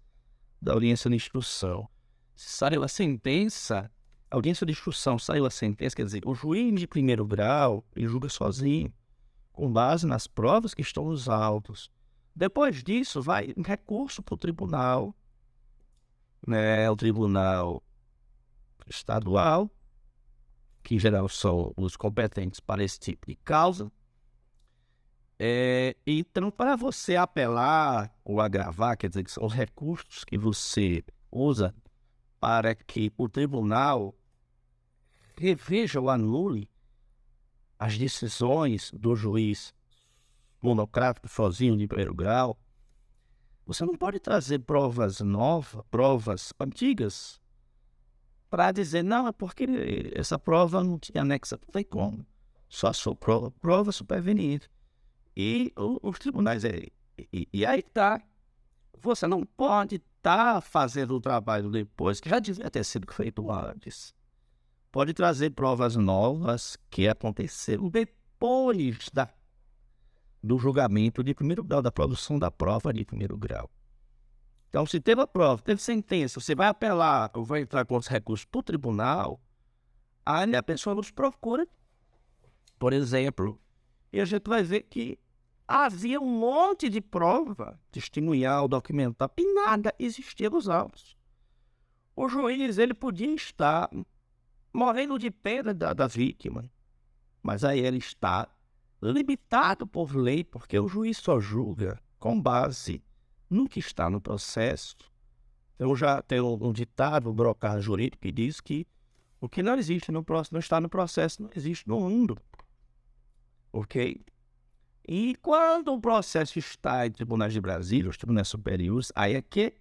da audiência de instrução. Se saiu a sentença, a audiência de instrução saiu a sentença, quer dizer, o juiz de primeiro grau, ele julga sozinho, com base nas provas que estão nos autos. Depois disso, vai um recurso para o tribunal, o tribunal estadual, que em geral são os competentes para esse tipo de causa. Então, para você apelar ou agravar, quer dizer, que são os recursos que você usa para que o tribunal reveja ou anule as decisões do juiz monocrático sozinho de primeiro grau, você não pode trazer provas novas, provas antigas, para dizer, não, é porque essa prova não tinha anexa. Não tem como. Só sou prova superveniente. E os tribunais, e aí tá, você não pode estar fazendo o trabalho depois, que já devia ter sido feito antes. pode trazer provas novas que aconteceram depois do julgamento de primeiro grau, da produção da prova de primeiro grau. Então, se teve a prova, teve sentença, você vai apelar ou vai entrar com os recursos para o tribunal, aí a pessoa nos procura, por exemplo, e a gente vai ver que havia um monte de prova testemunhal, documental, e nada existia nos autos. O juiz, ele podia estar morrendo de pena da vítima, mas aí ele está limitado por lei, porque o juiz só julga com base no que está no processo. Eu já tenho um ditado, um brocado jurídico, que diz que o que não existe no processo, não está no processo, não existe no mundo. Ok? E quando o processo está em tribunais de Brasília, os tribunais superiores, aí é que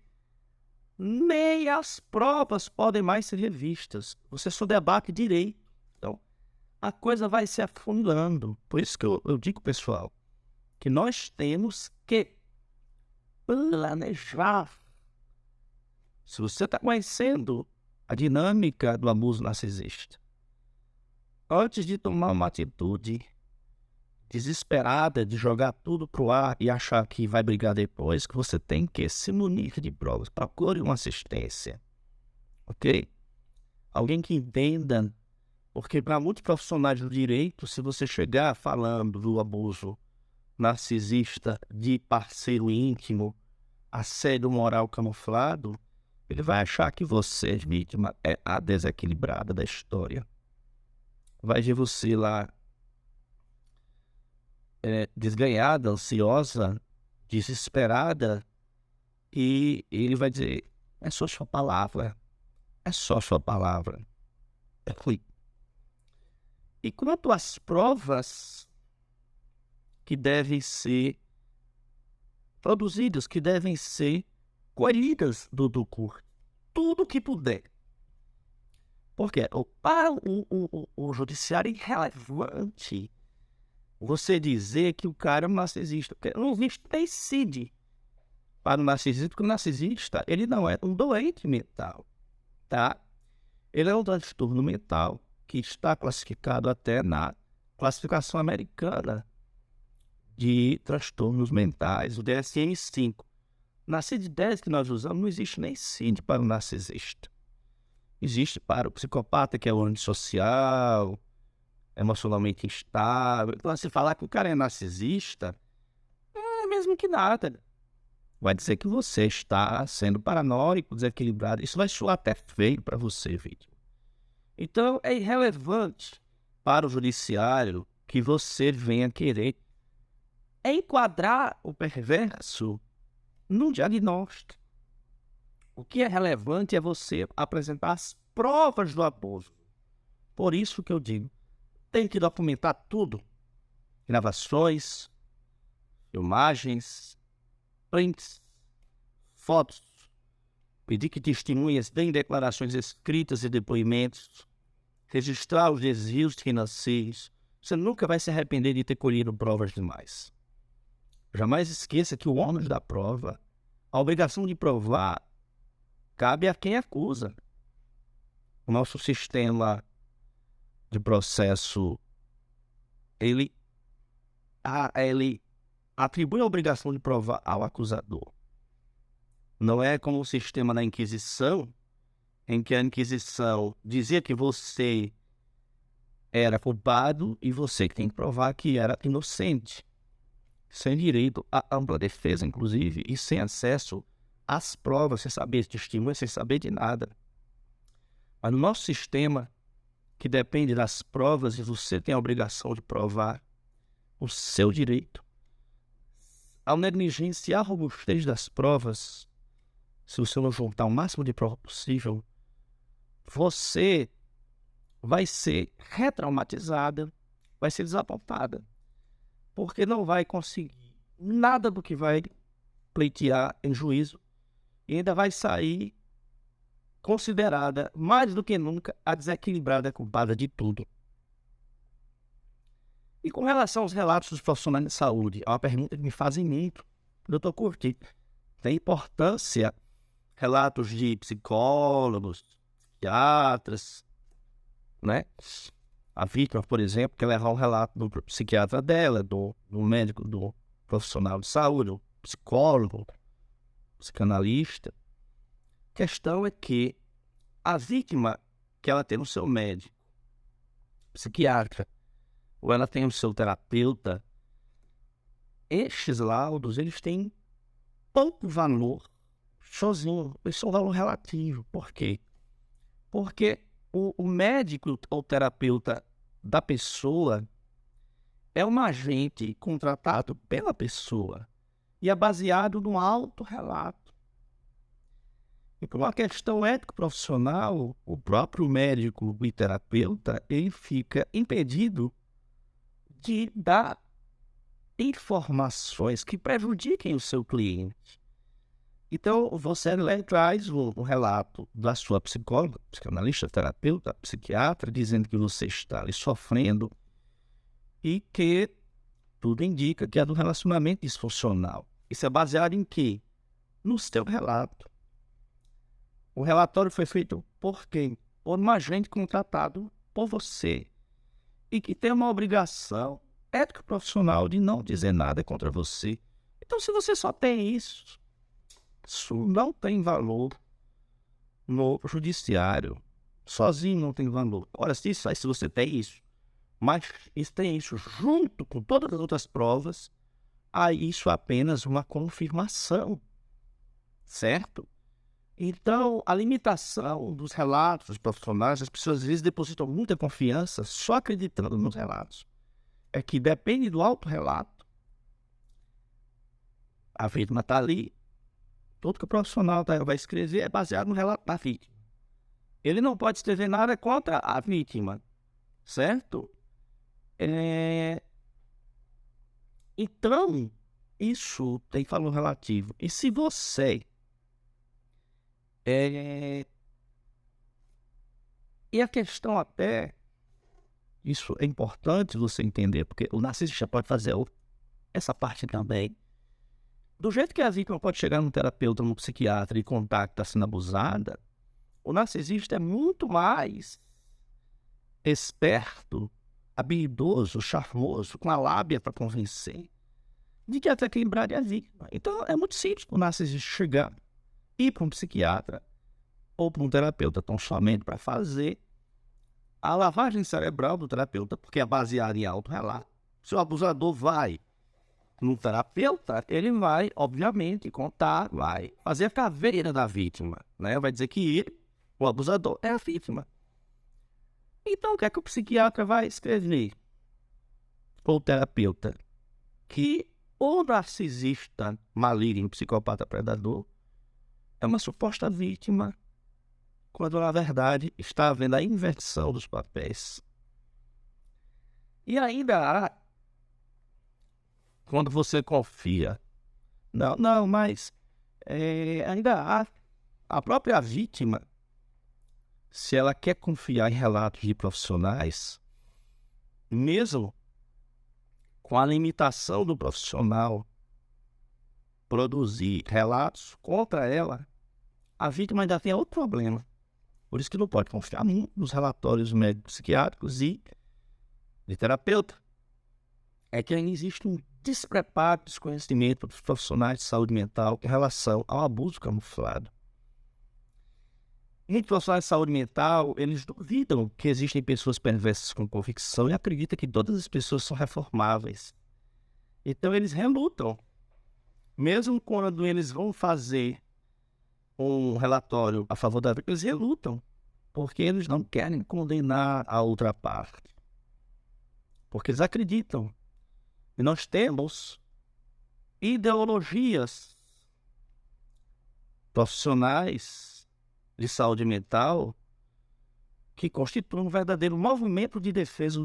nem as provas podem mais ser revistas. Você só debate direito. Então, a coisa vai se afundando. Por isso que eu digo, pessoal, que nós temos que planejar. Se você está conhecendo a dinâmica do abuso narcisista, antes de tomar uma atitude desesperada de jogar tudo pro ar e achar que vai brigar depois, que você tem que se munir de provas. Procure uma assistência, ok? Alguém que entenda, porque para muitos profissionais do direito, se você chegar falando do abuso narcisista de parceiro íntimo, assédio moral camuflado, ele vai achar que você, vítima, é a desequilibrada da história. Vai ver você lá desganhada, ansiosa, desesperada, e ele vai dizer, é só sua palavra, é só sua palavra. E quanto às provas que devem ser produzidas, que devem ser colhidas do curso, tudo que puder. Porque para o judiciário é irrelevante você dizer que o cara é um narcisista. Porque não existe decide para o narcisista, porque o narcisista, ele não é um doente mental, tá? Ele é um transtorno mental que está classificado até na classificação americana de transtornos mentais, o DSM-5. Na CID-10 que nós usamos, não existe nem CID para o narcisista. Existe para o psicopata, que é o antissocial, emocionalmente instável. Então, se falar que o cara é narcisista, é mesmo que nada. Vai dizer que você está sendo paranoico, desequilibrado. Isso vai soar até feio para você, vítima. Então, é irrelevante para o judiciário que você venha querer enquadrar o perverso num diagnóstico. O que é relevante é você apresentar as provas do abuso. Por isso que eu digo, tem que documentar tudo. Gravações, filmagens, prints, fotos, pedir que testemunhas deem declarações escritas e depoimentos, registrar os desvios financeiros. Você nunca vai se arrepender de ter colhido provas demais. Jamais esqueça que o ônus da prova, a obrigação de provar, cabe a quem acusa. O nosso sistema de processo, ele atribui a obrigação de provar ao acusador. Não é como o sistema da Inquisição, em que a Inquisição dizia que você era culpado e você tem que provar que era inocente, sem direito à ampla defesa, inclusive, e sem acesso às provas, sem saber de testemunha, sem saber de nada. Mas no nosso sistema, que depende das provas e você tem a obrigação de provar o seu direito, ao negligenciar a robustez das provas, se você não juntar o máximo de prova possível, você vai ser retraumatizada, vai ser desapontada, porque não vai conseguir nada do que vai pleitear em juízo e ainda vai sair considerada, mais do que nunca, a desequilibrada culpada de tudo. E com relação aos relatos dos profissionais de saúde, é uma pergunta que me fazem muito, doutor Curti. Tem importância relatos de psicólogos, psiquiatras, né? A vítima, por exemplo, quer levar um relato do psiquiatra dela, do médico, do profissional de saúde, do psicólogo, psicanalista. A questão é que a vítima que ela tem no seu médico, psiquiatra, ou ela tem o seu terapeuta, estes laudos, eles têm pouco valor sozinho, eles são um valor relativo. Por quê? Porque o médico ou terapeuta da pessoa é um agente contratado pela pessoa e é baseado no autorrelato. E por uma questão ético-profissional, o próprio médico e terapeuta, ele fica impedido de dar informações que prejudiquem o seu cliente. Então, você traz um relato da sua psicóloga, psicanalista, terapeuta, psiquiatra, dizendo que você está ali sofrendo e que tudo indica que é do relacionamento disfuncional. Isso é baseado em quê? No seu relato. O relatório foi feito por quem? Por um agente contratado por você e que tem uma obrigação ético-profissional de não dizer nada contra você. Então, se você só tem isso não tem valor no judiciário. Sozinho não tem valor. Ora, se você tem isso, mas tem isso junto com todas as outras provas, aí isso é apenas uma confirmação, certo? Então, a limitação dos relatos dos profissionais, as pessoas às vezes depositam muita confiança só acreditando nos relatos. É que depende do autorrelato. A vítima está ali. Tudo que o profissional vai escrever é baseado no relato da vítima. Ele não pode escrever nada contra a vítima, certo? Então, isso tem valor relativo. E se você... E a questão até... Isso é importante você entender, porque o narcisista pode fazer essa parte também. Do jeito que a vítima pode chegar num terapeuta, num psiquiatra e contar que está sendo abusada, o narcisista é muito mais esperto, habilidoso, charmoso, com a lábia para convencer, de que até equilibrar a vítima. Então é muito simples o narcisista chegar, ir para um psiquiatra ou para um terapeuta tão somente para fazer a lavagem cerebral do terapeuta, porque é baseada em autorrelato. Se o abusador vai no terapeuta, ele vai, obviamente, contar, vai fazer a caveira da vítima, né? Vai dizer que ele, o abusador, é a vítima. Então, o que é que o psiquiatra vai escrever? Ou o terapeuta? Que o narcisista maligno, psicopata predador, é uma suposta vítima, quando, na verdade, está havendo a inversão dos papéis. E ainda há, quando você confia, mas ainda há a própria vítima, se ela quer confiar em relatos de profissionais, mesmo com a limitação do profissional produzir relatos contra ela, a vítima ainda tem outro problema. Por isso que não pode confiar nos relatórios médicos psiquiátricos e de terapeuta. É que ainda existe um despreparo, desconhecimento dos profissionais de saúde mental em relação ao abuso camuflado. Muitos profissionais de saúde mental, eles duvidam que existem pessoas perversas com convicção e acreditam que todas as pessoas são reformáveis. Então eles relutam. Mesmo quando eles vão fazer um relatório a favor da vítima, eles relutam, porque eles não querem condenar a outra parte. Porque eles acreditam. E nós temos ideologias profissionais de saúde mental que constituem um verdadeiro movimento de defesa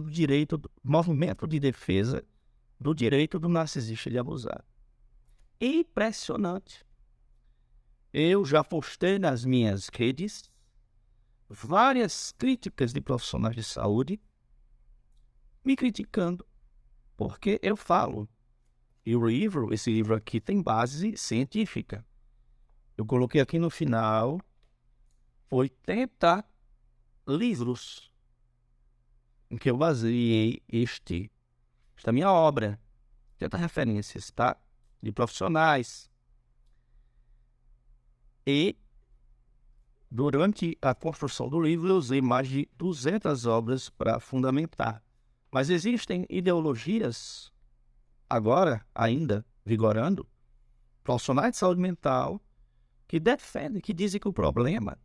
do direito, do narcisista de abusar. Impressionante. Eu já postei nas minhas redes várias críticas de profissionais de saúde me criticando, porque eu falo. E esse livro aqui tem base científica. Eu coloquei aqui no final 80 livros em que eu baseei esta minha obra. Tenta referências, tá? De profissionais. E durante a construção do livro, eu usei mais de 200 obras para fundamentar. Mas existem ideologias, agora, ainda vigorando, profissionais de saúde mental, que defendem, que dizem que o problema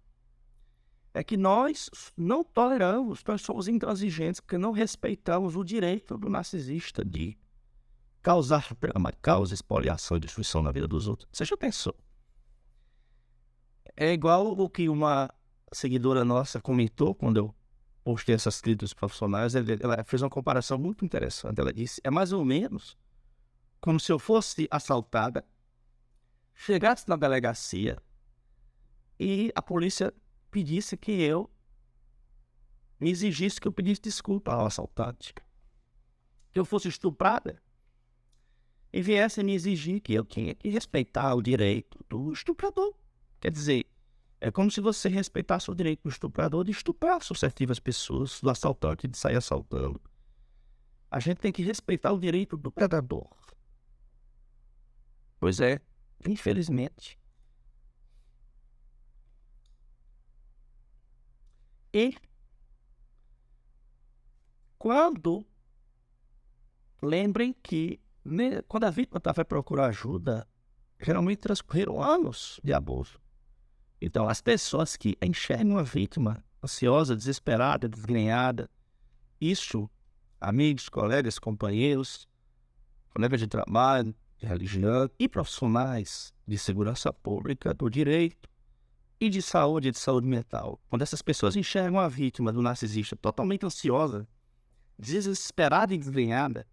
é que nós não toleramos, nós somos intransigentes, porque não respeitamos o direito do narcisista de causar drama, causa expoliação e destruição na vida dos outros. Você já pensou? É igual o que uma seguidora nossa comentou quando eu postei essas críticas profissionais. Ela fez uma comparação muito interessante. Ela disse, é mais ou menos como se eu fosse assaltada, chegasse na delegacia e a polícia pedisse que eu me exigisse que eu pedisse desculpa ao assaltante. Que eu fosse estuprada e viesse me exigir que eu tinha que respeitar o direito do estuprador. Quer dizer, é como se você respeitasse o direito do estuprador de estuprar suscetíveis pessoas, do assaltante de sair assaltando. A gente tem que respeitar o direito do predador. Pois é, infelizmente. E lembrem que quando a vítima vai procurar ajuda, geralmente transcorreram anos de abuso. Então, as pessoas que enxergam a vítima ansiosa, desesperada, desgrenhada, isso, amigos, colegas, companheiros, colegas de trabalho, de religião e profissionais de segurança pública, do direito e de saúde mental. Quando essas pessoas enxergam a vítima do narcisista totalmente ansiosa, desesperada e desgrenhada,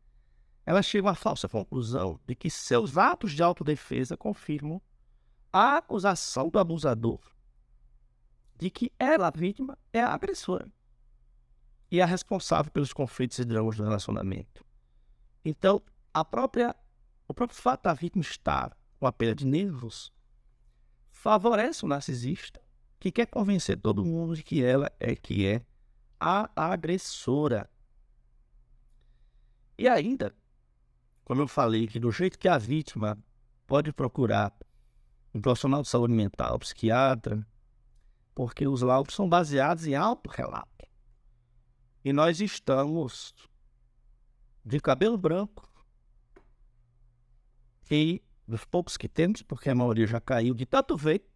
elas chegam à falsa conclusão de que seus atos de autodefesa confirmam a acusação do abusador de que ela, a vítima, é a agressora e a responsável pelos conflitos e dramas do relacionamento. Então, o próprio fato da vítima estar com a perda de nervos favorece o narcisista, que quer convencer todo mundo de que ela é a agressora. E ainda, como eu falei, que do jeito que a vítima pode procurar um profissional de saúde mental, psiquiatra, porque os laudos são baseados em autorrelato. E nós estamos de cabelo branco e dos poucos que temos, porque a maioria já caiu de tanto ver,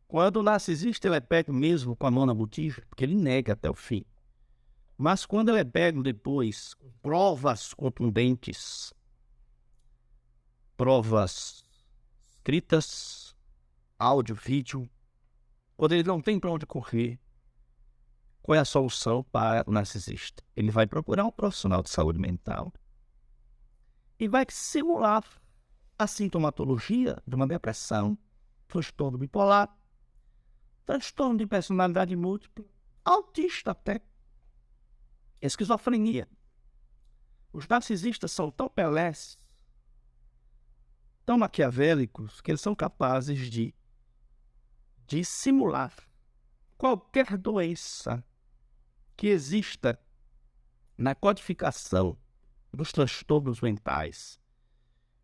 quando o narcisista ele é pego mesmo com a mão na botija, porque ele nega até o fim. Mas quando ele é pego depois, provas contundentes, provas escritas, áudio, vídeo, quando ele não tem para onde correr, qual é a solução para o narcisista? Ele vai procurar um profissional de saúde mental e vai simular a sintomatologia de uma depressão, transtorno bipolar, transtorno de personalidade múltipla, autista até, esquizofrenia. Os narcisistas são tão pelés, tão maquiavélicos, que eles são capazes de simular qualquer doença que exista na codificação dos transtornos mentais,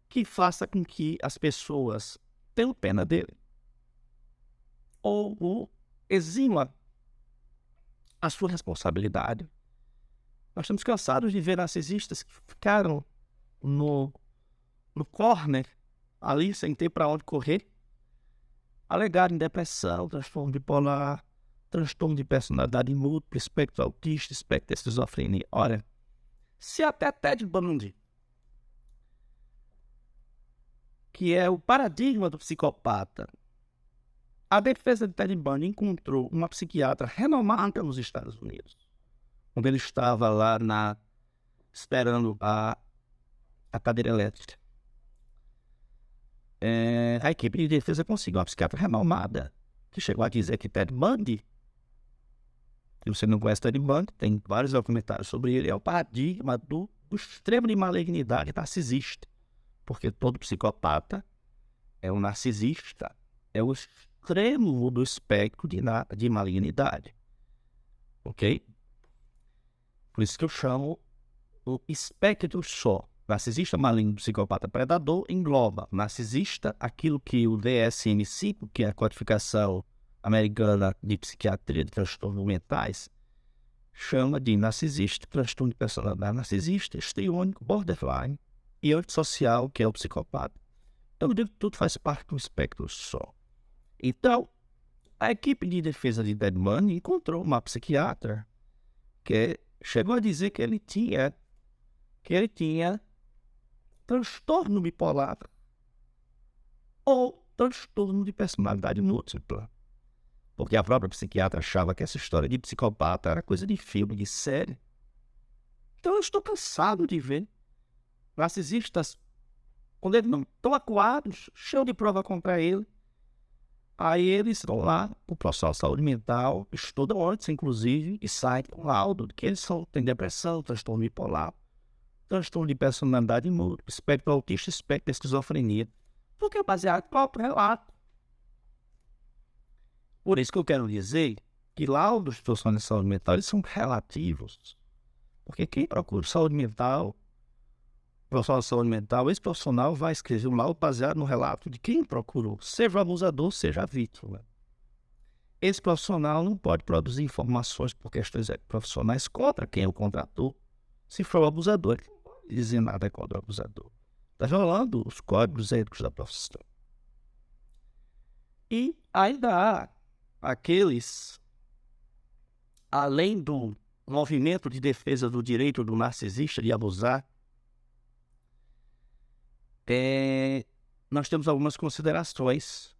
que faça com que as pessoas tenham pena dele ou exima a sua responsabilidade. Nós estamos cansados de ver narcisistas que ficaram no corner, ali sem ter para onde correr, alegarem depressão, transtorno bipolar, transtorno de personalidade múltipla, espectro autista, espectro de esquizofrenia. Olha, se até Ted Bundy, que é o paradigma do psicopata, a defesa de Ted Bundy encontrou uma psiquiatra renomada nos Estados Unidos, quando ele estava lá esperando a cadeira elétrica. A equipe de defesa conseguiu uma psiquiatra renomada, que chegou a dizer que Ted Bundy, se você não conhece Ted Bundy, tem vários documentários sobre ele, é o paradigma do extremo de malignidade narcisista, porque todo psicopata é um narcisista, é o extremo do espectro de malignidade, ok? Por isso que eu chamo o espectro só. Narcisista, maligno, psicopata, predador, engloba. Narcisista, aquilo que o DSM-5, que é a codificação americana de psiquiatria de transtornos mentais, chama de narcisista, transtorno de personalidade narcisista, histriônico, borderline e antissocial, que é o psicopata. Então, eu digo que tudo faz parte do espectro só. Então, a equipe de defesa de Ted Bundy encontrou uma psiquiatra que chegou a dizer que ele tinha transtorno bipolar ou transtorno de personalidade múltipla. Porque a própria psiquiatra achava que essa história de psicopata era coisa de filme, de série. Então eu estou cansado de ver narcisistas, quando eles não estão acuados, cheios de prova contra ele. Aí eles vão lá, o profissional de saúde mental, estudam antes, inclusive, e saem com laudo de que eles têm depressão, transtorno bipolar, transtorno de personalidade múltipla, espectro autista, espectro de esquizofrenia, porque é baseado no próprio relato. Por isso que eu quero dizer que laudos de profissionais de saúde mental eles são relativos. Porque quem procura saúde mental, profissional de saúde mental, esse profissional vai escrever um laudo baseado no relato de quem procurou, seja o abusador, seja a vítima. Esse profissional não pode produzir informações por questões profissionais contra quem o contratou. Se for o abusador, ele não pode dizer nada contra o abusador. Está violando os códigos éticos da profissão. E ainda há aqueles, além do movimento de defesa do direito do narcisista de abusar, nós temos algumas considerações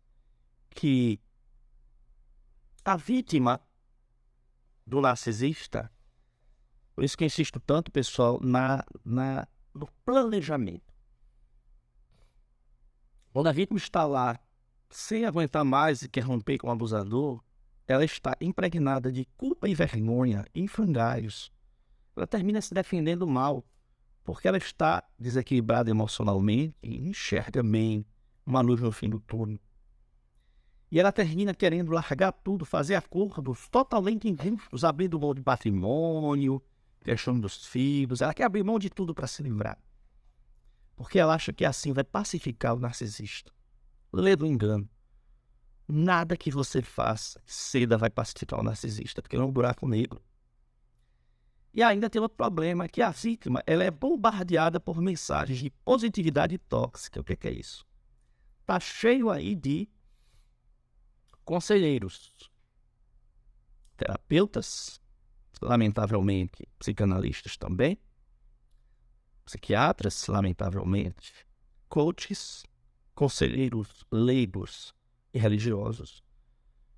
que a vítima do narcisista, por isso que eu insisto tanto, pessoal, no planejamento. Quando a vítima está lá sem aguentar mais e quer romper com o abusador, ela está impregnada de culpa e vergonha em frangalhos. Ela termina se defendendo mal, porque ela está desequilibrada emocionalmente e enxerga bem uma luz no fim do túnel. E ela termina querendo largar tudo, fazer acordos totalmente injustos, abrindo mão de patrimônio, questão dos filhos. Ela quer abrir mão de tudo para se livrar. Porque ela acha que assim vai pacificar o narcisista. Lê do engano. Nada que você faça cedo vai pacificar o narcisista, porque ele é um buraco negro. E ainda tem outro problema, que a vítima ela é bombardeada por mensagens de positividade tóxica. O que é isso? Está cheio aí de conselheiros, terapeutas, lamentavelmente, psicanalistas também, psiquiatras, lamentavelmente, coaches, conselheiros leigos e religiosos,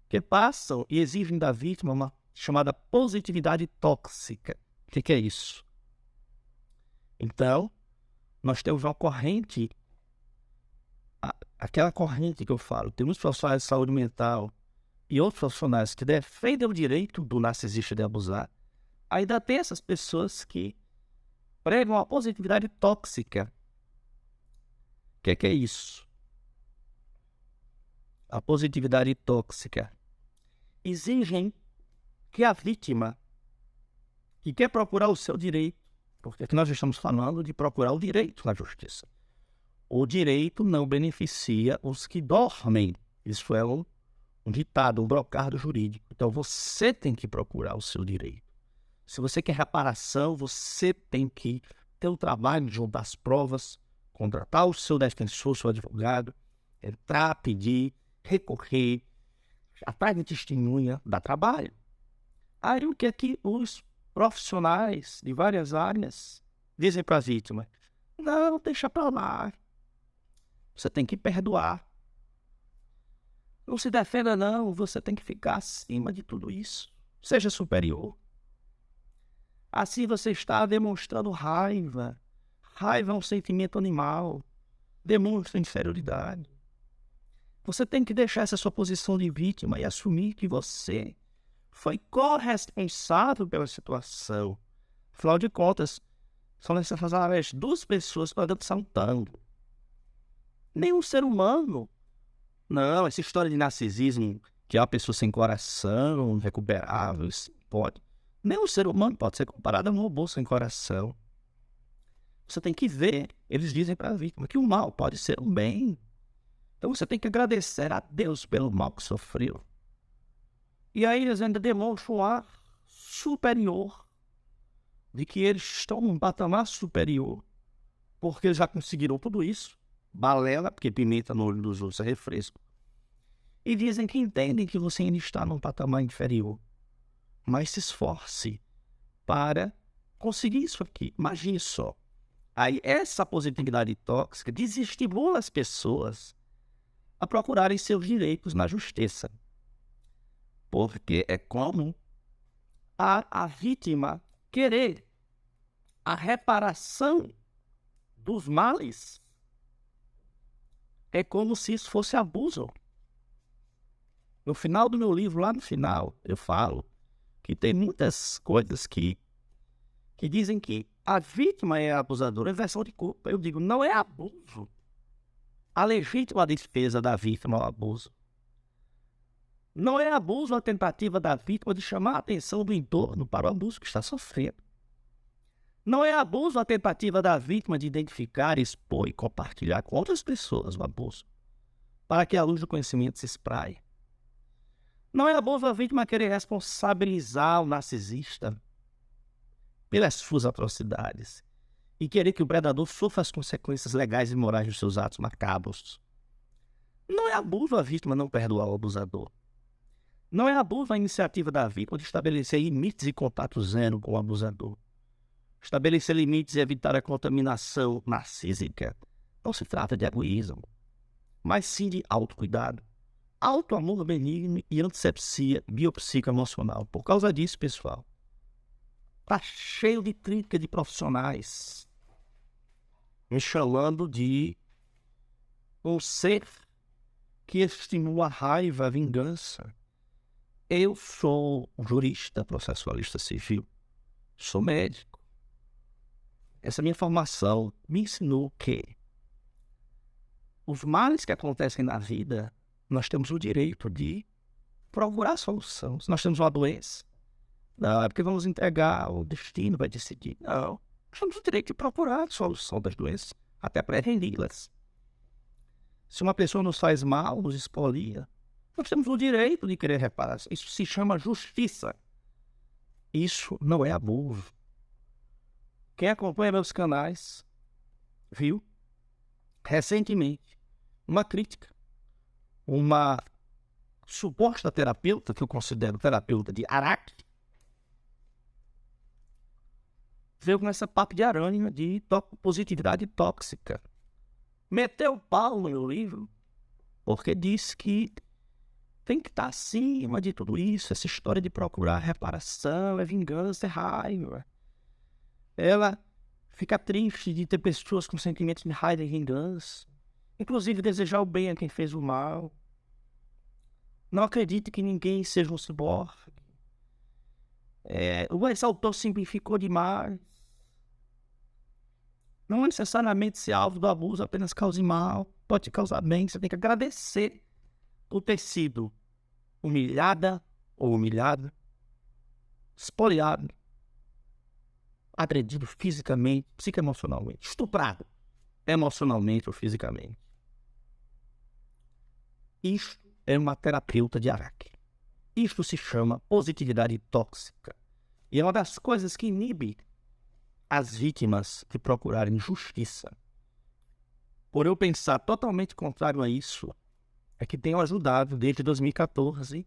que passam e exigem da vítima uma chamada positividade tóxica. O que é isso? Então, nós temos uma corrente, aquela corrente que eu falo, temos profissionais de saúde mental e outros profissionais que defendem o direito do narcisista de abusar. Ainda tem essas pessoas que pregam a positividade tóxica. O que é isso? A positividade tóxica exigem que a vítima que quer procurar o seu direito, porque aqui nós estamos falando de procurar o direito na justiça. O direito não beneficia os que dormem. Isso é um ditado, um brocardo jurídico. Então você tem que procurar o seu direito. Se você quer reparação, você tem que ter o trabalho de juntar as provas, contratar o seu defensor, seu advogado, entrar, pedir, recorrer, atrás de testemunha, dá trabalho. Aí o que é que os profissionais de várias áreas dizem para a vítima? Não, deixa para lá. Você tem que perdoar. Não se defenda não, você tem que ficar acima de tudo isso. Seja superior. Assim você está demonstrando raiva. Raiva é um sentimento animal. Demonstra inferioridade. Você tem que deixar essa sua posição de vítima e assumir que você foi corresponsável pela situação. Afinal de contas, são necessárias duas pessoas para dançar um tango. Nenhum ser humano. Não, essa história de narcisismo, que é uma pessoa sem coração, recuperável, pode. Nem o ser humano pode ser comparado a um robô sem coração. Você tem que ver, eles dizem para a vítima, que o mal pode ser um bem. Então você tem que agradecer a Deus pelo mal que sofreu. E aí eles ainda demonstram um ar superior, de que eles estão num patamar superior, porque eles já conseguiram tudo isso. Balela, porque pimenta no olho dos outros é refresco. E dizem que entendem que você ainda está num patamar inferior. Mas se esforce para conseguir isso aqui. Imagine só. Aí essa positividade tóxica desestimula as pessoas a procurarem seus direitos na justiça. Porque é comum a vítima querer a reparação dos males. É como se isso fosse abuso. No final do meu livro, lá no final, eu falo que tem muitas coisas que dizem que a vítima é a abusadora, é versão de culpa. Eu digo, não é abuso. A legítima defesa da vítima é o abuso. Não é abuso a tentativa da vítima de chamar a atenção do entorno para o abuso que está sofrendo. Não é abuso a tentativa da vítima de identificar, expor e compartilhar com outras pessoas o abuso, para que a luz do conhecimento se espraie. Não é abuso a vítima querer responsabilizar o narcisista pelas suas atrocidades e querer que o predador sofra as consequências legais e morais dos seus atos macabros. Não é abuso a vítima não perdoar o abusador. Não é abuso a iniciativa da vítima de estabelecer limites e contato zero com o abusador. Estabelecer limites e evitar a contaminação narcísica. Não se trata de egoísmo, mas sim de autocuidado, autoamor benigno e antisepsia biopsicoemocional. Por causa disso, pessoal, está cheio de crítica de profissionais me chamando de um ser que estimula a raiva, a vingança. Eu sou jurista, processualista civil, sou médico. Essa minha formação me ensinou que os males que acontecem na vida, nós temos o direito de procurar solução. Se nós temos uma doença, não é porque vamos entregar, o destino vai decidir. Não, nós temos o direito de procurar a solução das doenças, até preveni-las. Se uma pessoa nos faz mal, nos expolia, nós temos o direito de querer reparar. Isso se chama justiça. Isso não é abuso. Quem acompanha meus canais viu recentemente uma crítica, uma suposta terapeuta, que eu considero terapeuta de Araque, veio com essa papo de aranha de positividade tóxica. Meteu o pau no meu livro, porque disse que tem que estar acima de tudo isso, essa história de procurar reparação, é vingança, é raiva. Ela fica triste de ter pessoas com sentimentos de raiva e vingança, inclusive desejar o bem a quem fez o mal. Não acredite que ninguém seja um ciborgue. Esse autor simplificou demais. Não é necessariamente ser alvo do abuso, apenas cause mal, pode te causar bem. Você tem que agradecer por ter sido humilhada ou humilhado, espoliado, agredido fisicamente, psicoemocionalmente, estuprado emocionalmente ou fisicamente. Isto é uma terapeuta de Araque. Isto se chama positividade tóxica. E é uma das coisas que inibe as vítimas de procurarem justiça. Por eu pensar totalmente contrário a isso, é que tenho ajudado desde 2014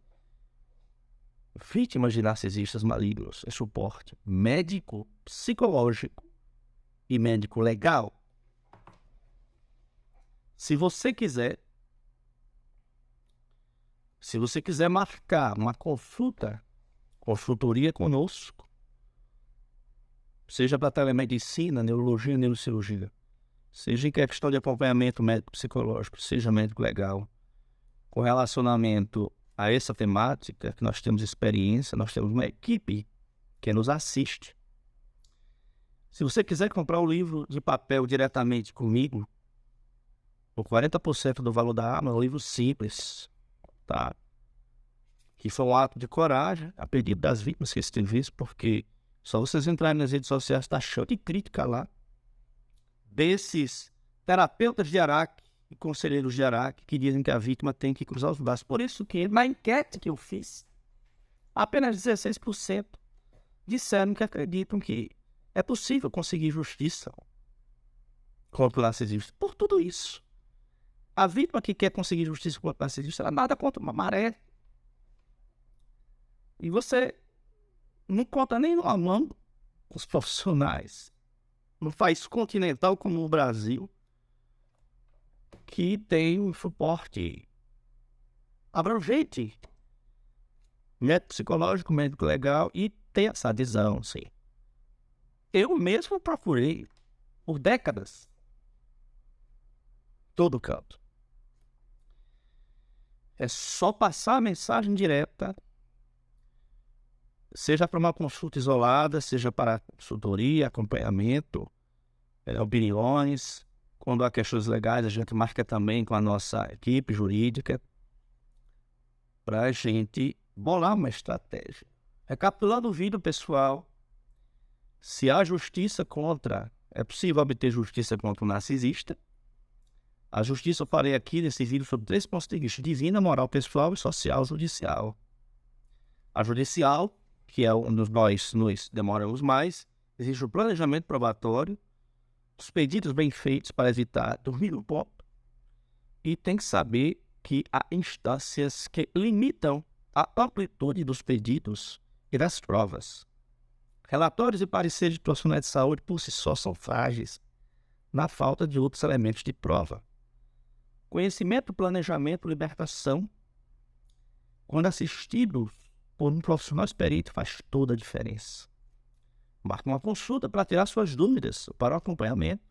vítimas de narcisistas malignos em suporte médico, psicológico e médico legal. Se você quiser marcar uma consultoria conosco, seja para telemedicina, neurologia, neurocirurgia, seja em questão de acompanhamento médico-psicológico, seja médico legal, com relacionamento a essa temática, que nós temos experiência, nós temos uma equipe que nos assiste. Se você quiser comprar o livro de papel diretamente comigo, por 40% do valor da arma, é um livro simples, tá? que foi um ato de coragem, a pedido das vítimas que escrevi isso, porque só vocês entrarem nas redes sociais, está cheio de crítica lá, desses terapeutas de Araque e conselheiros de Araque que dizem que a vítima tem que cruzar os braços. Por isso que, na enquete que eu fiz, apenas 16% disseram que acreditam que é possível conseguir justiça contra o narcisista. Por tudo isso, a vítima que quer conseguir justiça contra o narcisista, ela nada contra uma maré. E você não conta nem no mão com os profissionais no país continental como o Brasil, que tem um suporte abrangente, médico psicológico, médico legal, e tem essa adesão, sim. Eu mesmo procurei por décadas todo canto. É só passar a mensagem direta, seja para uma consulta isolada, seja para consultoria, acompanhamento, opiniões. Quando há questões legais, a gente marca também com a nossa equipe jurídica para a gente bolar uma estratégia. Recapitulando o vídeo, pessoal, se há justiça contra, é possível obter justiça contra o narcisista. A justiça eu falei aqui nesse vídeo sobre 3 pontos de vista: divina, moral, pessoal e social, judicial. A judicial, que é onde nós nos demoramos mais, existe o planejamento probatório, os pedidos bem feitos para evitar dormir no ponto, e tem que saber que há instâncias que limitam a amplitude dos pedidos e das provas. Relatórios e pareceres de profissionais de saúde por si só são frágeis na falta de outros elementos de prova. Conhecimento, planejamento, libertação, quando assistidos por um profissional experiente, faz toda a diferença. Marque uma consulta para tirar suas dúvidas, para o acompanhamento.